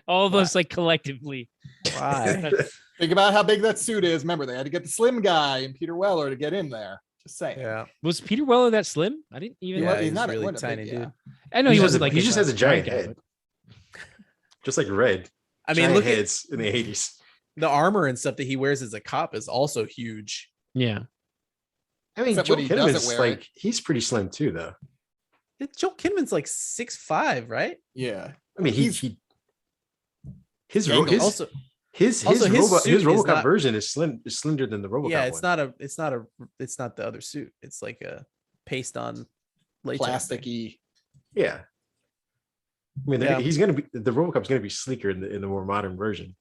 All of us, like, collectively. Why? Think about how big that suit is. Remember, they had to get the slim guy and Peter Weller to get in there. Just saying. Yeah. Was Peter Weller that slim? I didn't even. Yeah, he's not not really a tiny big, dude. I know he wasn't like. He just has a giant guy, head. Just like Red. I mean, giant look heads in the 80s. The armor and stuff that he wears as a cop is also huge. Yeah. I mean, Except Joel when he doesn't Kinnaman's wear like it. he's pretty slim too, though. Joel Kinnaman's like 6'5", right? Yeah. I mean, his also his RoboCop not, version is slender than the RoboCop. Yeah, it's one. it's not the other suit. It's like a paste on plasticky. Yeah. I mean, the RoboCop's gonna be sleeker in the more modern version.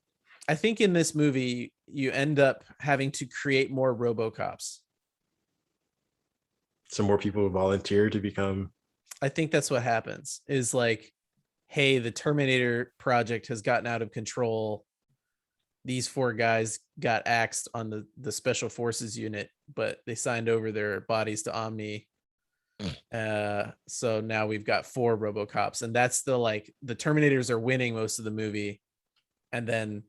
I think in this movie you end up having to create more RoboCops. Some more people volunteer to become. I think that's what happens. Is like, hey, the Terminator project has gotten out of control. These 4 guys got axed on the special forces unit, but they signed over their bodies to Omni. So now we've got 4 RoboCops, and that's the Terminators are winning most of the movie, and then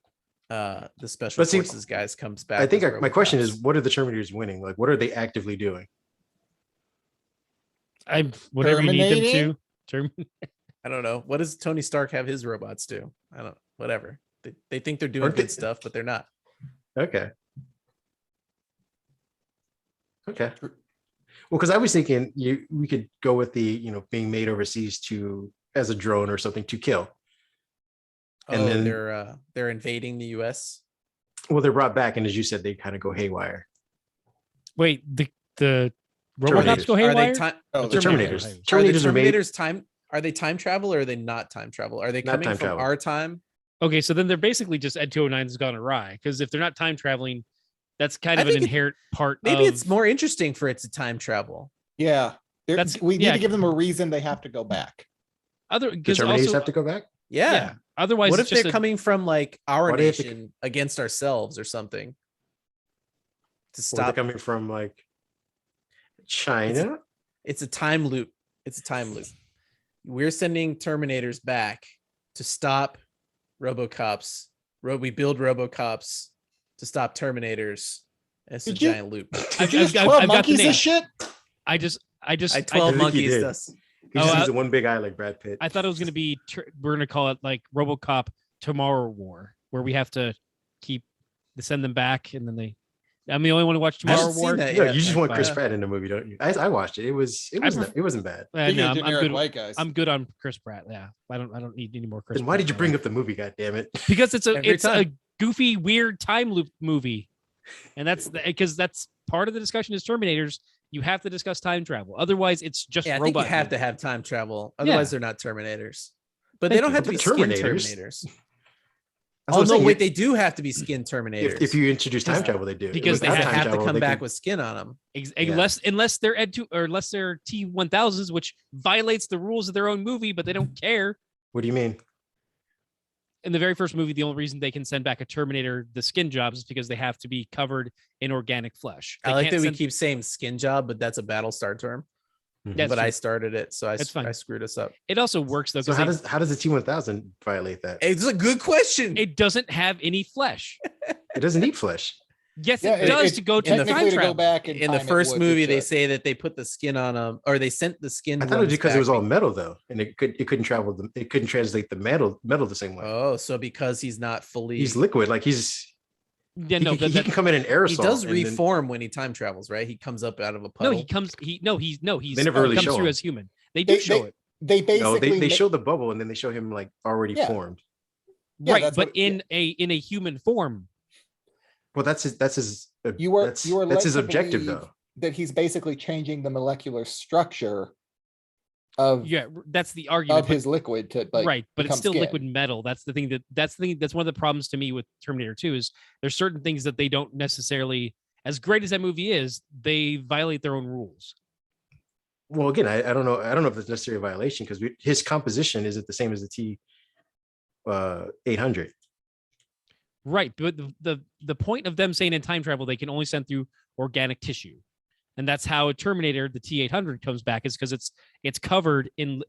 the special forces guys comes back. I think my question is, what are the Terminators winning? Like, what are they actively doing? Whatever you need them to. I don't know. What does Tony Stark have his robots do? I don't. Whatever. They think they're doing good stuff, but they're not. Okay. Well, because I was thinking we could go with the being made overseas as a drone or something to kill. And then they're invading the U.S. Well, they're brought back, and as you said, they kind of go haywire. Wait, the RoboCops go haywire? The Terminators. Terminators are they time travel or are they not time travel? Are they coming from our time? Okay, so then they're basically just Ed 209 has gone awry, because if they're not time traveling, that's kind of an inherent part. Maybe it's more interesting for it to time travel. Yeah, we need to give them a reason they have to go back. The Terminators have to go back. Yeah. Otherwise, what if they're coming from like our nation against ourselves or something? To stop coming from like China. It's a time loop. We're sending Terminators back to stop RoboCops. We build RoboCops to stop Terminators. It's a giant loop. I've got the name. Shit. I 12 monkeys does. He just needs one big eye like Brad Pitt. I thought it was going to be, we're going to call it like RoboCop Tomorrow War, where we have to send them back, and then I'm the only one who watched Tomorrow War. No, you just want Chris Pratt in the movie, don't you? I watched it. It wasn't bad. No, I'm good. White guys. I'm good on Chris Pratt. Yeah, I don't need any more Chris. Then why did you bring up the movie? God damn it! Because it's a goofy, weird time loop movie, and because that's part of the discussion is Terminators. You have to discuss time travel. Otherwise, it's just I think you have to have time travel. Otherwise, they're not Terminators. But they don't have to be skin Terminators. Oh no! Wait, they do have to be skin Terminators. If you introduce time travel, they do, because they have to come back with skin on them. Unless they're unless they're T-1000s, which violates the rules of their own movie, but they don't care. What do you mean? In the very first movie, the only reason they can send back a Terminator, the skin jobs, is because they have to be covered in organic flesh. I like that we keep saying skin job, but that's a Battlestar term. But true. I started it, so I screwed us up. It also works though. So how does the T-1000 violate that? It's a good question. It doesn't have any flesh. It doesn't eat flesh. Yes, Yeah, it does to go to time technically to travel. go back In the time, it first would, movie, it they should. say that they put the skin on him, or they sent the skin. I thought it was ones because it back was all metal though, and it couldn't travel. It couldn't translate the metal the same way. Oh, so because he's not fully, He's liquid, like he's. Yeah, he, no, he can come in an aerosol. he does and then- reform when he time travels, right? He comes up out of a No, puddle. he comes. He's They never really comes show through him. as human. They do show it. They No, basically they show the bubble and then they show him like already Yeah. formed. Yeah, Right, that's but what- in a human form. Well, that's his that's his you are that's led his to objective believe though. that he's basically changing the molecular structure of Yeah, that's the argument. of his liquid to like right, but it's become still skin. liquid metal. That's the thing that's one of the problems to me with Terminator 2 is there's certain things that they don't necessarily, as great as that movie is, they violate their own rules. Well, again, I don't know if it's necessarily a violation because his composition isn't the same as the T 800. Right, but the point of them saying in time travel they can only send through organic tissue, and that's how a Terminator, the T-800, comes back, is because it's covered in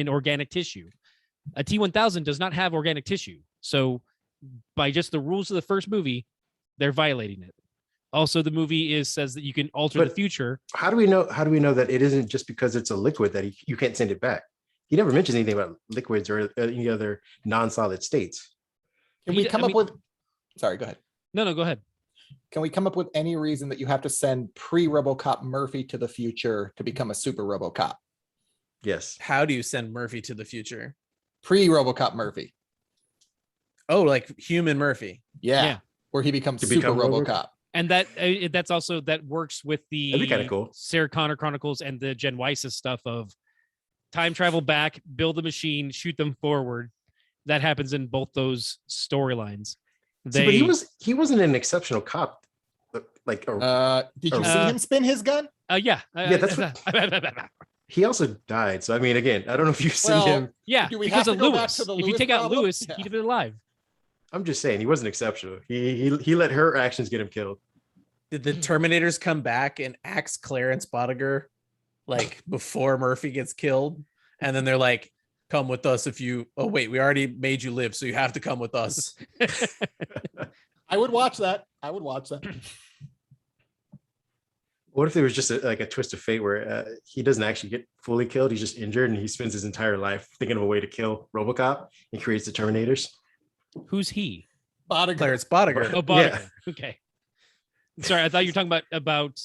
organic tissue. A T-1000 does not have organic tissue, so by just the rules of the first movie, they're violating it. Also, the movie says that you can alter the future. How do we know that it isn't just because it's a liquid that you can't send it back? He never mentions anything about liquids or any other non-solid states. Can we come up with? Sorry, go ahead. No, go ahead. Can we come up with any reason that you have to send pre-RoboCop Murphy to the future to become a super RoboCop? Yes. How do you send Murphy to the future? Pre-RoboCop Murphy. Oh, like human Murphy. Yeah. Where he becomes To super become RoboCop. And that's also that works with the That'd be kinda cool. Sarah Connor Chronicles and the Gen Weiss's stuff of time travel back, build a machine, shoot them forward. That happens in both those storylines. But he wasn't an exceptional cop. Like, did you see him spin his gun? Yeah. Yeah, that's what, he also died. So I mean, again, I don't know if you've seen him. Yeah, do we because have of to go back Lewis. to the If you Lewis take out problem? Lewis, Yeah. he'd have been alive. I'm just saying he wasn't exceptional. He let her actions get him killed. Did the Terminators come back and axe Clarence Bodiger like before Murphy gets killed? And then they're like, come with us if you, oh wait, we already made you live, so you have to come with us. I would watch that. I would watch that. What if there was just like a twist of fate where he doesn't actually get fully killed? He's just injured and he spends his entire life thinking of a way to kill Robocop and creates the Terminators. Who's he? Bodiger. Clarence Bodiger. Oh, Bodiger. Okay. Sorry, I thought you were talking about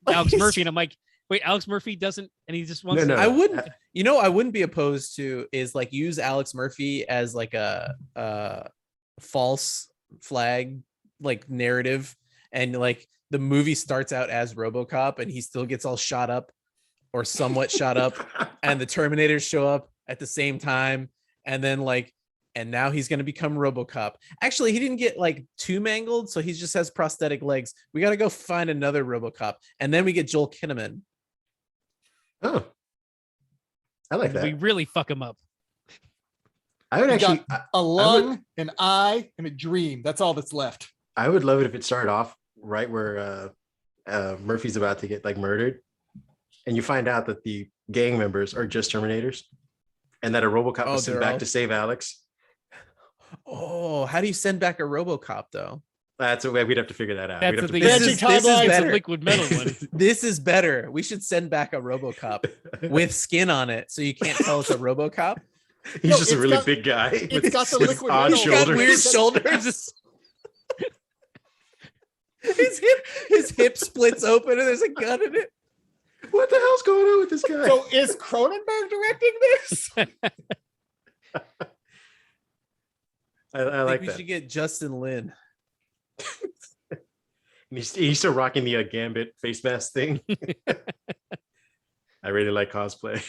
Alex Murphy, and I'm like, wait, Alex Murphy doesn't, and he just wants. No. I wouldn't. I wouldn't be opposed to is like use Alex Murphy as like a false flag like narrative, and like the movie starts out as RoboCop, and he still gets all shot up or somewhat shot up, and the Terminators show up at the same time, and then like. And now he's going to become RoboCop. Actually, he didn't get like too mangled, so he just has prosthetic legs. We got to go find another RoboCop, and then we get Joel Kinnaman. Oh, I like that. We really fuck him up. I would He's actually got a lung, an eye, and a dream. That's all that's left. I would love it if it started off right where Murphy's about to get like murdered, and you find out that the gang members are just Terminators, and that a RoboCop was sent back to save Alex. Oh, how do you send back a RoboCop though? That's a way we'd have to figure that out. That's the thing. This is better. Liquid metal one. This is better. We should send back a RoboCop with skin on it, so you can't tell it's a RoboCop. He's just a really big guy. It's got the with liquid odd metal. Got shoulders. weird shoulders. His hip splits open, and there's a gun in it. What the hell's going on with this guy? So is Cronenberg directing this? I like we that. should get Justin Lin. He's still rocking the Gambit face mask thing. I really like cosplay.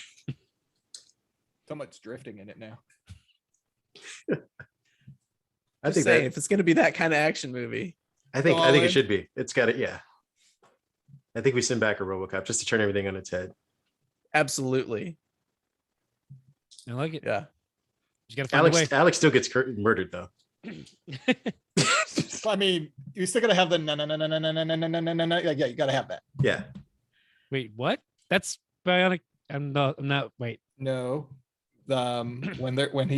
So much drifting in it now. I think that if it's going to be that kind of action movie, I think it should be. It's got it. Yeah. I think we send back a RoboCop just to turn everything on its head. absolutely. I like it. Yeah. You gotta find a way. Alex still gets murdered though. I mean, you're still gonna have the no. Yeah, you gotta have that. Yeah. Wait, what? That's bionic. I'm not. Wait. No. When he's When they're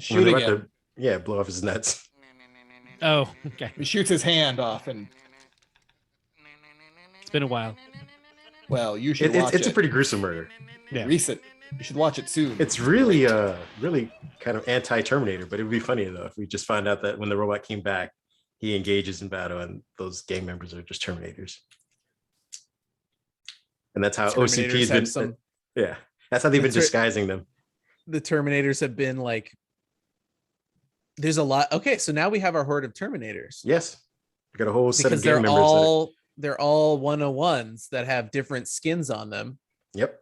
shooting about him. to, blow off his nuts. Oh, okay. He shoots his hand off, and It's been a while. well, you should watch it. It's a pretty gruesome murder. Yeah. Recent. You should watch it soon. It's really really kind of anti-Terminator, but it would be funny though if we just find out that when the robot came back, he engages in battle and those gang members are just Terminators. And that's how OCP has been. Yeah, that's how they've been disguising them. The Terminators have been like. There's a lot. Okay, so now we have our horde of Terminators. Yes, we got a whole set because of gang members. They're all 101s that have different skins on them. Yep.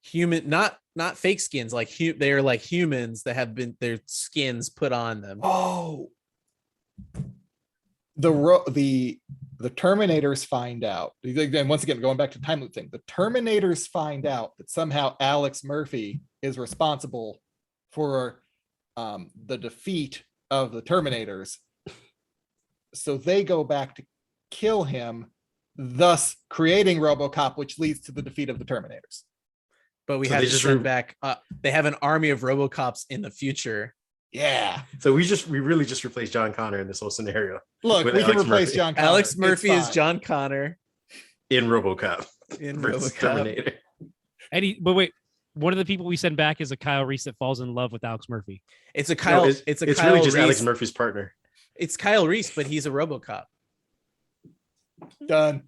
Human, not fake skins. Like they're like humans that have been their skins put on them. Oh. The Terminators find out. Again, once again, going back to time loop thing, the Terminators find out that somehow Alex Murphy is responsible for the defeat of the Terminators. So they go back to kill him, thus creating Robocop, which leads to the defeat of the Terminators. But we have to send back. They have an army of Robocops in the future. Yeah. So we really just replaced John Connor in this whole scenario. Look, we can replace John Connor. Alex Murphy is John Connor in RoboCop. In versus RoboCop. Terminator. But wait, one of the people we send back is a Kyle Reese that falls in love with Alex Murphy. It's a Kyle. No, it's Kyle really just Reese. Alex Murphy's partner. It's Kyle Reese, but he's a RoboCop. Done.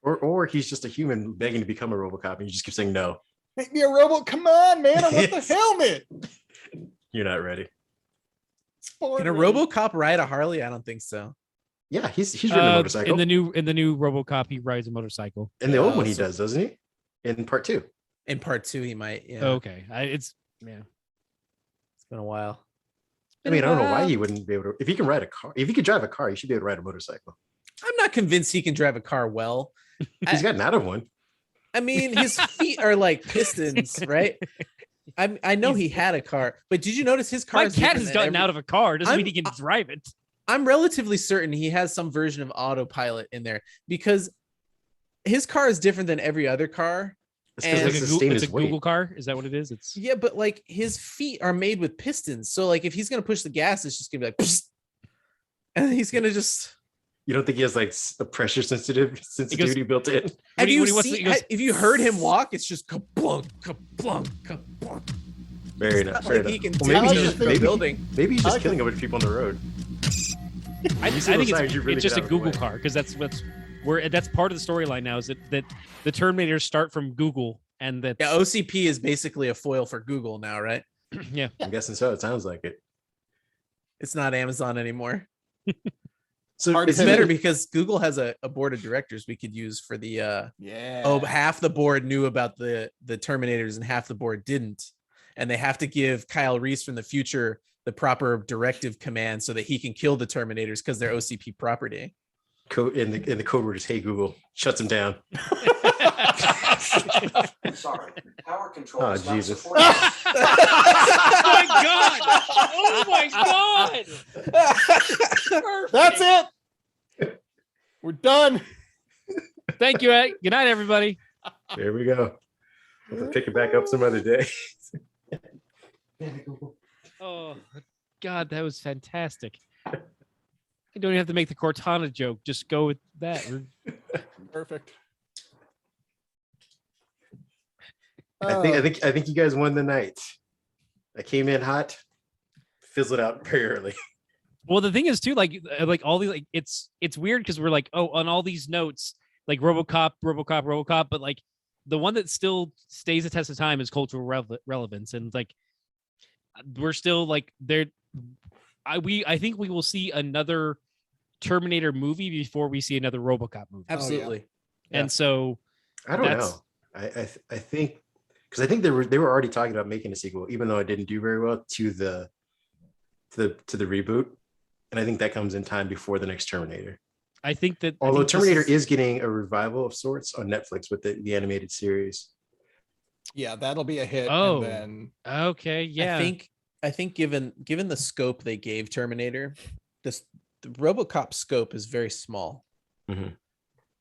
Or he's just a human begging to become a RoboCop, and you just keep saying no. Make me a robot. Come on, man. I want the helmet. You're not ready. Can a RoboCop ride a Harley? I don't think so. Yeah, he's riding a motorcycle. In the new RoboCop, he rides a motorcycle. In the old one, he does, doesn't he? In part 2. In part 2, he might. Yeah. Okay. It's been a while. I mean, I don't know why he wouldn't be able to. If he can ride a car, if he could drive a car, he should be able to ride a motorcycle. I'm not convinced he can drive a car well. He's gotten out of one. I mean, his feet are like pistons, right? I know he had a car, but did you notice his car? My cat has gotten out of a car. Doesn't mean he can drive it. I'm relatively certain he has some version of autopilot in there because his car is different than every other car. And it's a Google car. Is that what it is? It's yeah, but like his feet are made with pistons. So like if he's gonna push the gas, it's just gonna be like, psst, and he's gonna just. You don't think he has like a pressure sensitivity built in? Have you heard him walk? It's just kaplunk, kaplunk, kaplunk. Very nice. Fair enough. He can maybe he's just killing a bunch of people on the road. I think it's just a Google car because that's part of the storyline now is that the Terminators start from Google and that OCP is basically a foil for Google now, right? Yeah, I'm guessing so. It sounds like it. It's not Amazon anymore. So it's better because Google has a board of directors we could use for the half the board knew about the Terminators and half the board didn't, and they have to give Kyle Reese from the future the proper directive command so that he can kill the Terminators because they're OCP property. Code in the code word is "Hey Google," shuts him down. Sorry, power control. Oh Jesus! Oh my god! Oh my god! That's it. We're done. Thank you, Ed. Good night, everybody. There we go. We'll pick it back up some other day. Oh God, that was fantastic. You don't even have to make the Cortana joke. Just go with that. Perfect. I think you guys won the night. I came in hot, fizzled out very early. Well, the thing is too, like all these, like it's weird because we're like, oh, on all these notes, like Robocop, but like the one that still stays the test of time is cultural relevance, and like we're still like there. I think we will see another Terminator movie before we see another Robocop movie. Absolutely. Oh, yeah. And so I don't know. I think because I think they were already talking about making a sequel, even though it didn't do very well to the reboot. And I think that comes in time before the next Terminator. I think that although Terminator is getting a revival of sorts on Netflix with the animated series. Yeah, that'll be a hit. Oh, and then okay, yeah. I think given the scope they gave Terminator, the RoboCop scope is very small. Mm-hmm.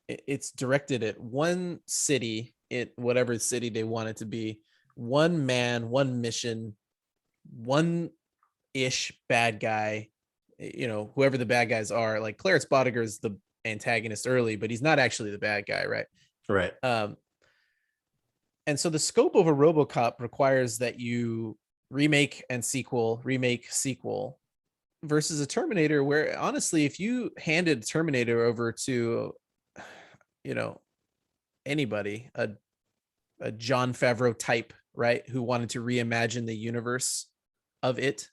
It's directed at one city, whatever city they want it to be, one man, one mission, one-ish bad guy, whoever the bad guys are. Like Clarence Boddicker is the antagonist early, but he's not actually the bad guy, right? Right. And so the scope of a RoboCop requires that you remake, sequel, versus a Terminator, where honestly, if you handed Terminator over to, anybody, a Jon Favreau type, right, who wanted to reimagine the universe of it,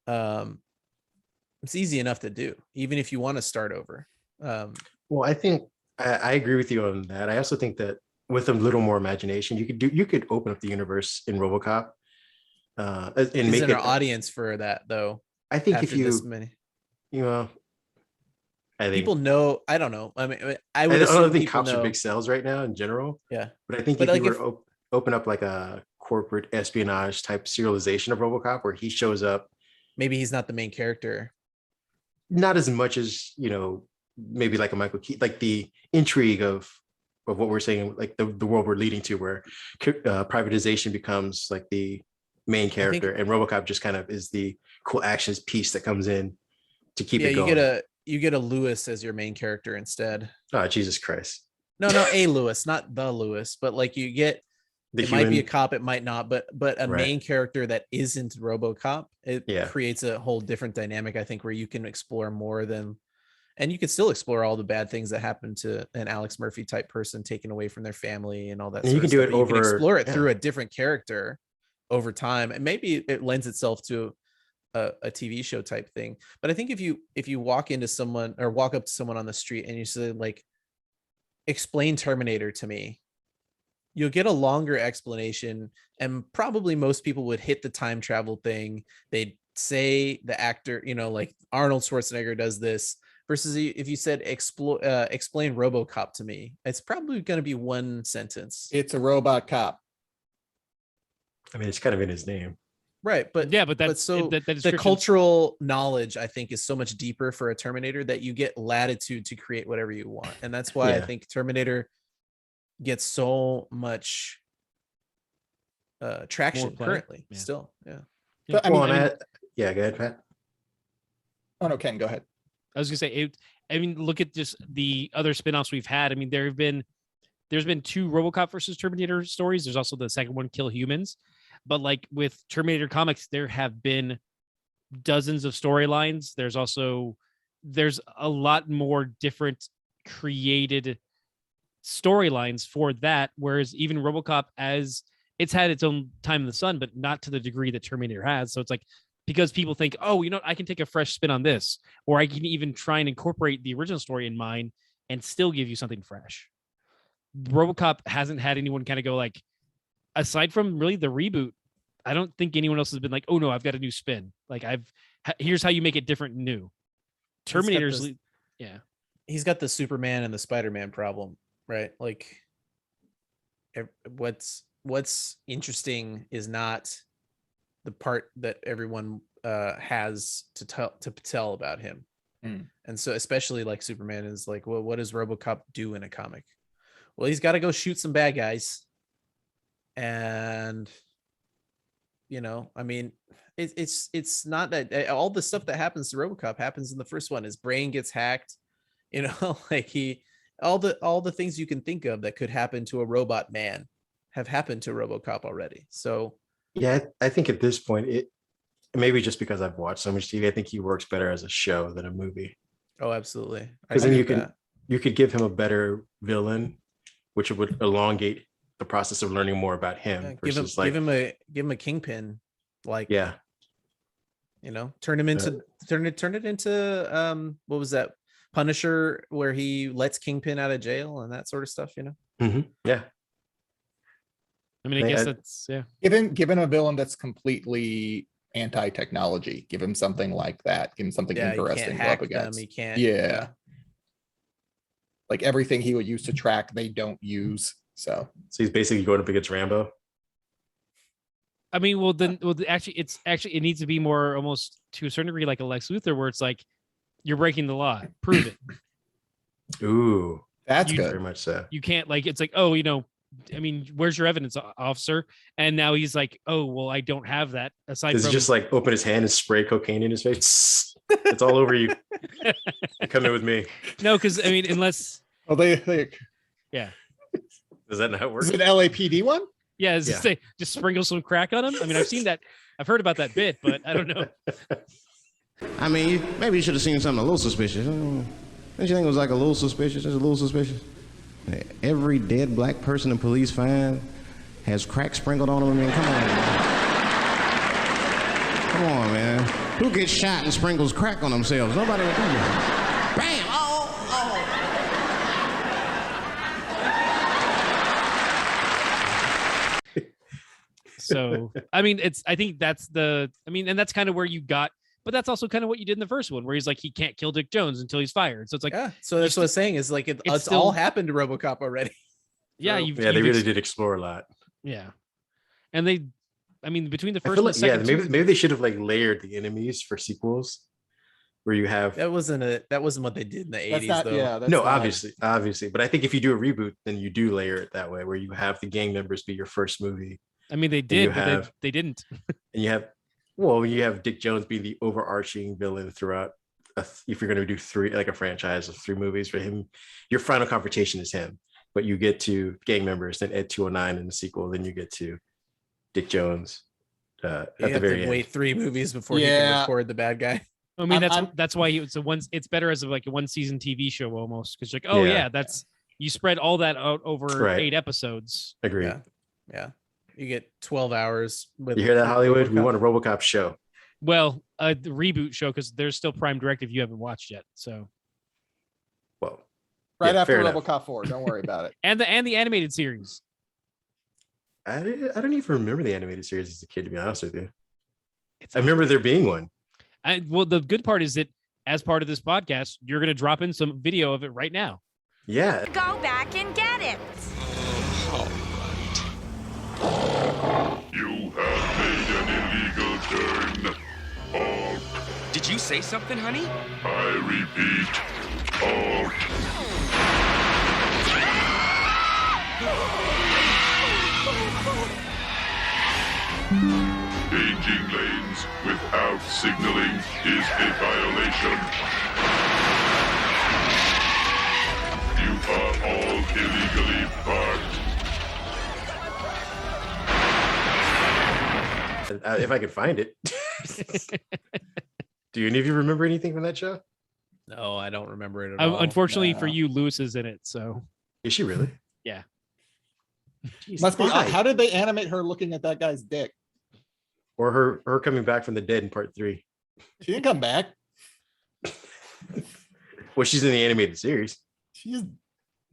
it's easy enough to do, even if you want to start over. Well, I think I agree with you on that. I also think that with a little more imagination, you could open up the universe in RoboCop, and make an it audience for that, though. I think if you, I think people know. I don't know. I mean, I don't think cops are big sales right now in general. Yeah, but I think if you were open up like a corporate espionage type serialization of RoboCop, where he shows up, maybe he's not the main character, not as much as maybe like a Michael Keaton, like the intrigue of what we're saying, like the world we're leading to, where privatization becomes like the main character, and RoboCop just kind of is the cool actions piece that comes in to keep it going. You get a Lewis as your main character instead. Oh, Jesus Christ. No, a Lewis, not the Lewis, but like you get it might be a cop, it might not, but a main character that isn't RoboCop. It creates a whole different dynamic, I think, where you can explore more than, and you can still explore all the bad things that happen to an Alex Murphy type person taken away from their family and all that. And you can do it over. You can explore it through a different character over time, and maybe it lends itself to a TV show type thing. But I think if you walk into someone or walk up to someone on the street and you say, like, explain Terminator to me, you'll get a longer explanation, and probably most people would hit the time travel thing. They'd say the actor, like Arnold Schwarzenegger does this, versus if you said explain RoboCop to me, it's probably going to be one sentence. It's a robot cop. I mean, it's kind of in his name. Right, but the cultural knowledge, I think, is so much deeper for a Terminator that you get latitude to create whatever you want, and that's why I think Terminator gets so much traction currently. Still, So, go ahead, Pat. Oh no, Ken, go ahead. I was gonna say, look at just the other spinoffs we've had. I mean, there's been 2 RoboCop versus Terminator stories. There's also the second one, Kill Humans. But like with Terminator comics, there have been dozens of storylines. There's a lot more different created storylines for that. Whereas even RoboCop, as it's had its own time in the sun, but not to the degree that Terminator has. So it's like, because people think, oh, I can take a fresh spin on this, or I can even try and incorporate the original story in mine and still give you something fresh. RoboCop hasn't had anyone kind of go like, aside from really the reboot, I don't think anyone else has been like, oh no, I've got a new spin. Like here's how you make it different and new. Terminator's, he's got the Superman and the Spider-Man problem, right? Like what's interesting is not the part that everyone has to tell about him. And so especially like Superman is like, well, what does RoboCop do in a comic? Well, he's got to go shoot some bad guys. And, I mean, it's not that all the stuff that happens to RoboCop happens in the first one. His brain gets hacked, like all the things you can think of that could happen to a robot man have happened to RoboCop already. So, yeah, I think at this point, it maybe just because I've watched so much TV, I think he works better as a show than a movie. Oh, absolutely. Because then you could give him a better villain, which would elongate the process of learning more about him. Versus give him a kingpin, like turn it into what was that, Punisher, where he lets Kingpin out of jail and that sort of stuff. Yeah. I mean, I guess that's Give him a villain that's completely anti-technology. Give him something like that. Give him something interesting to go up against. He can't. Yeah. Like everything he would use to track, they don't use. So he's basically going up against Rambo. I mean, actually, it needs to be more almost to a certain degree like a Lex Luthor, where it's like you're breaking the law, prove it. Ooh, that's good. Very much so. You can't it's like, oh, I mean, where's your evidence, officer? And now he's like, oh, well, I don't have that. Aside Does from he just like open his hand and spray cocaine in his face? It's all over you. You're coming with me. No, because I mean, unless Oh, they yeah, Does that not work? is it LAPD one? yeah, Yeah. just sprinkle some crack on him. I mean, I've seen that. I've heard about that bit, but I don't know. I mean, maybe you should have seen something a little suspicious. Don't you think it was like a little suspicious? Just a little suspicious? Every dead black person the police find has crack sprinkled on them. I mean, come on, man. Come on, man. Who gets shot and sprinkles crack on themselves? Nobody would do that. Bam! So I mean, I think that's and that's kind of where you got, but that's also kind of what you did in the first one, where he's like, he can't kill Dick Jones until he's fired. So it's like, Yeah. So that's what I was saying is like it's still- all happened to RoboCop already. yeah, So- you've Yeah, they really did explore a lot. yeah, and I mean, between the I first feel and the like, yeah, second, maybe they should have like layered the enemies for sequels, where you have That wasn't what they did in the 80s That's not, though. yeah. That's no, not- obviously, but I think if you do a reboot, then you do layer it that way, where you have the gang members be your first movie, I mean, they you did, but have- they didn't. and you have Dick Jones being the overarching villain throughout. If you're going to do a franchise of 3 movies for him, your final confrontation is him, but you get to gang members, then Ed 209 in the sequel, then you get to Dick Jones at You the have very to end. wait 3 movies before you Yeah. can record the bad guy. I mean, I'm- that's why it's better as like a 1-season TV show almost, because like, oh Yeah. yeah, you spread all that out over Right. 8 episodes. Agreed. Yeah. You get 12 hours with You hear that, Hollywood? We RoboCop. want a RoboCop show. Well, the reboot show, because there's still Prime Directive you haven't watched yet. So Well, Right yeah, after fair enough. RoboCop 4. Don't worry about it. and the animated series. I don't even remember the animated series as a kid, to be honest with you. I remember there being one. Well, the good part is that as part of this podcast, you're going to drop in some video of it right now. Yeah. Go back and get it. You have made an illegal turn. Halt. Did you say something, honey? I repeat, halt. Changing lanes without signaling is a violation. You are all illegally parked. If I could find it. Do any of you remember anything from that show? No, I don't remember it at all. Unfortunately for you, Lewis is in it. So Is she really? yeah. Jeez, Must be. why? How did they animate her looking at that guy's dick? Or her coming back from the dead in part 3. She didn't come back. Well, she's in the animated series. She's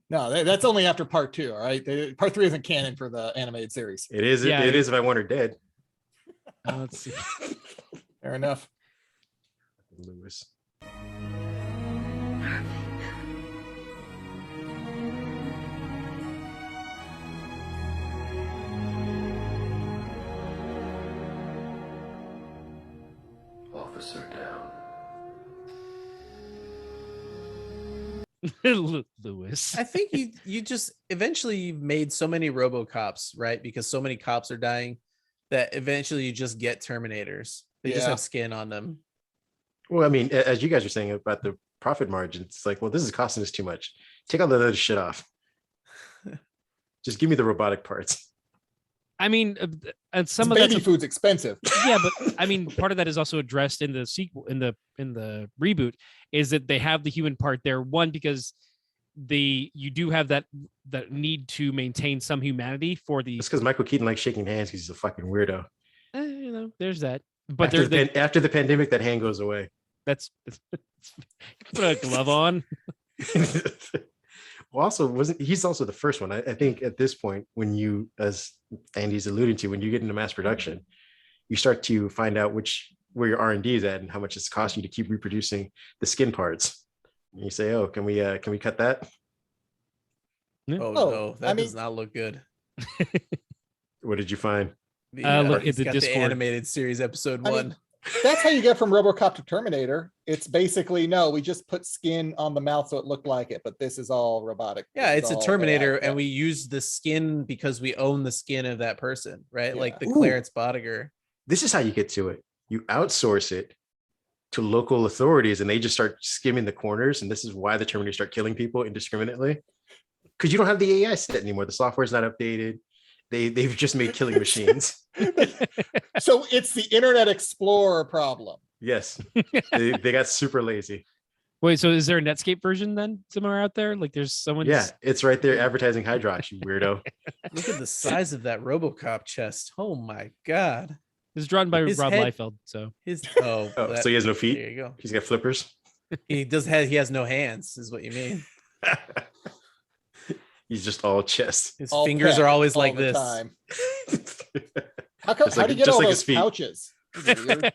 no. That's only after part 2. All right. Part 3 isn't canon for the animated series. It is. Yeah. It is if I want her dead. Let's see. Fair enough. Lewis. Officer down. Lewis. I think you just eventually you've made so many RoboCops, right? Because so many cops are dying that eventually you just get Terminators. They just Yeah. have skin on them. Well, I mean, as you guys are saying about the profit margins, it's like, well, this is costing us too much. Take all the other shit off. Just give me the robotic parts. I mean, and some Some of baby that, food's expensive. yeah, but I mean, part of that is also addressed in the sequel, in the reboot, is that they have the human part there. One, because you do have that need to maintain some humanity for the. It's because Michael Keaton likes shaking hands because he's a fucking weirdo. There's that. But after the pandemic, that hand goes away. That's put a glove on. Well, also he's also the first one. I think at this point, when you, as Andy's alluding to, when you get into mass production, you start to find out where your R&D is at and how much it's cost you to keep reproducing the skin parts. And you say, "Oh, can we cut that?" Oh no, that does not look good. What did you find? Look He's at the got Discord. the animated series episode 1. That's how you get from RoboCop to Terminator. It's basically we just put skin on the mouth so it looked like it, but this is all robotic. Yeah, This it's is a all Terminator, AI. and we use the skin because we own the skin of that person, right? Yeah. Like the Ooh. Clarence Bodiger. This is how you get to it. You outsource it to local authorities, and they just start skimming the corners. And this is why the Terminators start killing people indiscriminately, because you don't have the AI set anymore. The software is not updated. They've just made killing machines. So it's the Internet Explorer problem. Yes, they got super lazy. Wait, so is there a Netscape version then somewhere out there? Like there's someone. Yeah, it's right there advertising Hydrox, you weirdo. Look at the size of that Robocop chest. Oh my god. It's drawn by His Rob head- Liefeld. So So he has no feet. There you go. He's got flippers. He has no hands, is what you mean. He's just all chest. His All fingers pet are always all like the this. time. How come? Just How like- do you get just all like those his feet. pouches? This is weird.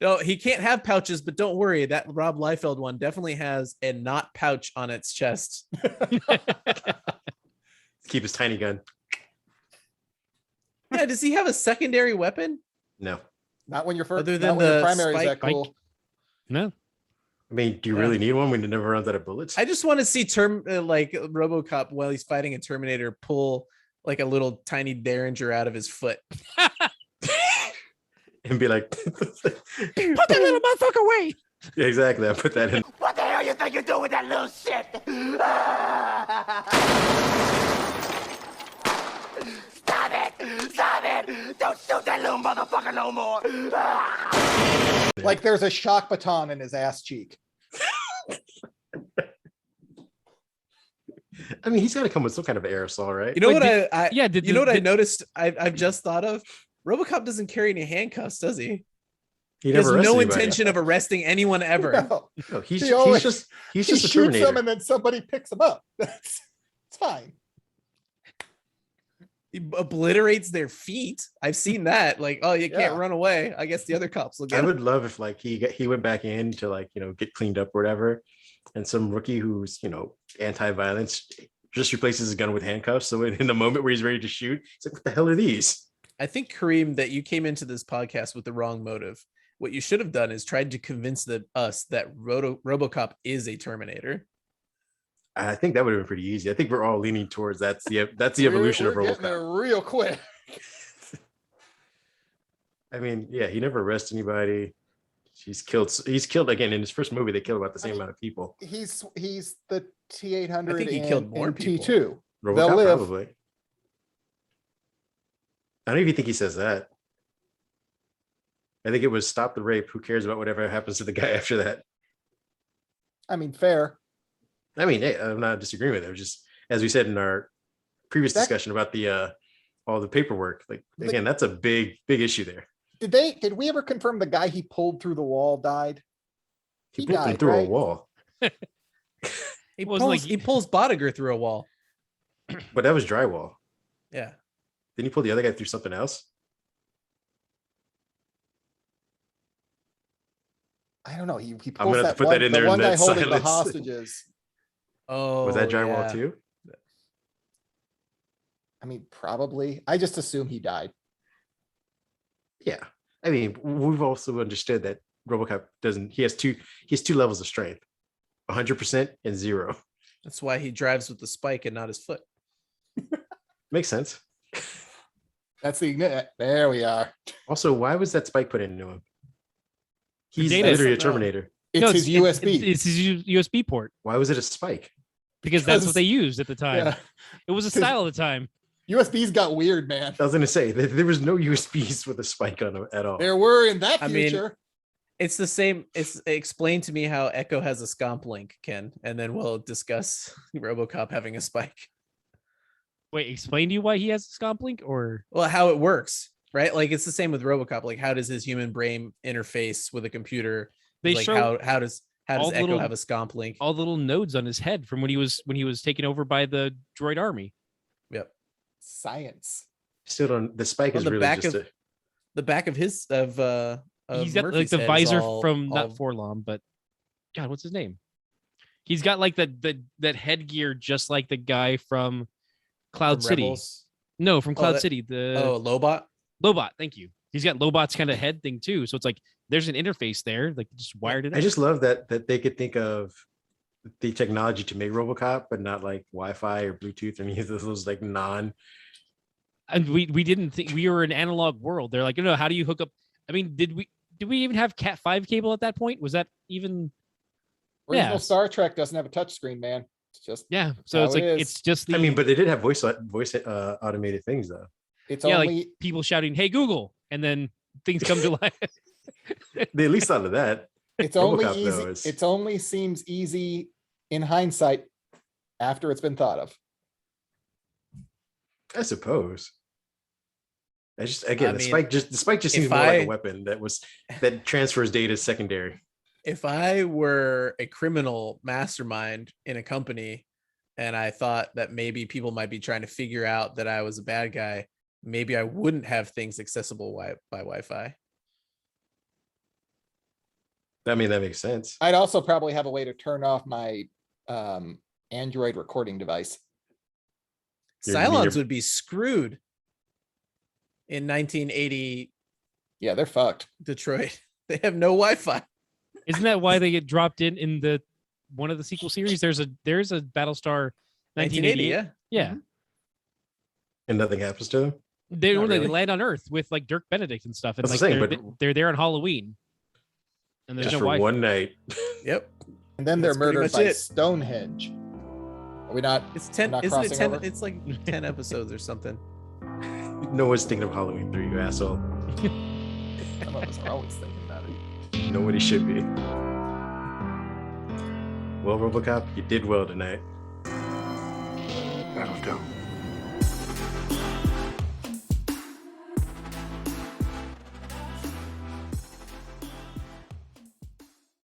No, he can't have pouches, but don't worry. That Rob Liefeld one definitely has a not pouch on its chest. Keep his tiny gun. Yeah, does he have a secondary weapon? No. Not when your first. Other Not than when your the primary is spike- that cool. No. I mean, do you Yeah. really need one when it never runs out of bullets? I just want to see like Robocop while he's fighting a Terminator pull like a little tiny derringer out of his foot. And be like, Put that little motherfucker away. yeah, exactly. I put that in. What the hell you think you're doing with that little shit? Stop it! Stop it! Don't shoot that little motherfucker no more! Like there's a shock baton in his ass cheek. I mean, he's got to come with some kind of aerosol, right? You know Wait, what did- I yeah, did you know the- what I did- noticed? I've just thought of. Robocop doesn't carry any handcuffs, does he? He He has never arrests no anybody. intention of arresting anyone ever. No, No, he's He always- just he a shoots Terminator. them and then somebody picks them up. It's fine. He obliterates their feet. I've seen that. Like, oh, you can't Yeah. run away. I guess the other cops will I get him. would love if like he went back in to like get cleaned up or whatever, and some rookie who's anti-violence just replaces his gun with handcuffs. So in the moment where he's ready to shoot, he's like, "What the hell are these?" I think, Kareem, that you came into this podcast with the wrong motive. What you should have done is tried to convince us that Robocop is a Terminator. I think that would have been pretty easy. I think we're all leaning towards that's the evolution of We're getting RoboCop. there real quick. I mean, yeah, he never arrests anybody. He's killed again in his first movie. They killed about the same amount of people. He's the T-800. I think he killed more people. T2. RoboCop They'll live. probably. I don't even think he says that. I think it was stop the rape. Who cares about whatever happens to the guy after that? I mean, fair. I mean, hey, I'm not disagreeing with it. It was just as we said in our previous That- discussion about the all the paperwork. Like again, that's a big issue there. Did we ever confirm the guy he pulled through the wall died? He pulled him died, through a right? wall, He Well, pulls, like- he pulls Bodiger through a wall. but that was drywall. Yeah. Didn't he pull the other guy through something else? I don't know. He pulls gonna have to that put one, that in the there in one guy that holding the silence. hostages. Oh, Was that drywall yeah. too? I mean, probably. I just assume he died. Yeah. I mean, we've also understood that RoboCop doesn't. He has two levels of strength: 100% and 0. That's why he drives with the spike and not his foot. Makes sense. That's the there we are. Also, why was that spike put into him? He's data. literally a Terminator. It's No, his USB. It's his USB port Why was it a spike? because that's Because- what they used at the time. Yeah. It was a 'Cause- style at the time. USBs got weird, man. I was gonna say there was no USBs with a spike on them at all. There were in that I mean, future. It's the same. It's explain to me how Echo has a scomp link, Ken, and then we'll discuss Robocop having a spike. Wait, explain to you why he has a scomp link, or Well, how it works, right? Like it's the same with Robocop. Like how does his human brain interface with a computer? They like show how does all the Echo little- have a scomp link? all the little nodes on his head from when he was taken over by the droid army. Yep. Science. Still don't. The spike On is the really back just of- The back of his of He's got like Murphy's the head is visor all- from all- not Forlom, but God, what's his name? He's got like that headgear just like the guy from Cloud from City. Rebels. No, from Cloud that- City. The Lobot. Lobot. Thank you. He's got Lobot's kind of head thing too. So it's like there's an interface there, like just wired it. I up. just love that they could think of the technology to make RoboCop, but not like Wi-Fi or Bluetooth or any of those like non. And we didn't think we were an analog world. They're like, no, how do you hook up? I mean, do we even have Cat 5 cable at that point? Was that even? Original Yeah. Star Trek doesn't have a touchscreen, man. It's just So how it's like it is. it's just the. I mean, but they did have voice automated things though. It's yeah, only like people shouting, "Hey Google," and then things come to life. They at least thought of that. it's only RoboCop, easy. though, is- It's only seems easy in hindsight after it's been thought of. I suppose. I just again, I the mean, spike just seems if more like I- a weapon that transfers data secondary. If I were a criminal mastermind in a company and I thought that maybe people might be trying to figure out that I was a bad guy, maybe I wouldn't have things accessible by Wi-Fi. I mean, that makes sense. I'd also probably have a way to turn off my Android recording device. Cylons would be screwed in 1980 Yeah, they're fucked. Detroit. They have no Wi-Fi. Isn't that why they get dropped in the one of the sequel series? There's a Battlestar 1980. Yeah. Yeah. And nothing happens to them. They Not they really. land on Earth with like Dirk Benedict and stuff. And That's like the thing, they're there on Halloween. And there's Just no for Wi-Fi. one night. Yep. And then they're That's pretty murdered much by it. Stonehenge. Are we not? It's 10. not Isn't it crossing 10? over? It's like 10 episodes or something. No one's thinking of Halloween 3, you asshole. Some of us are always thinking about it. Nobody should be. Well, Robocop, you did well tonight. That'll do.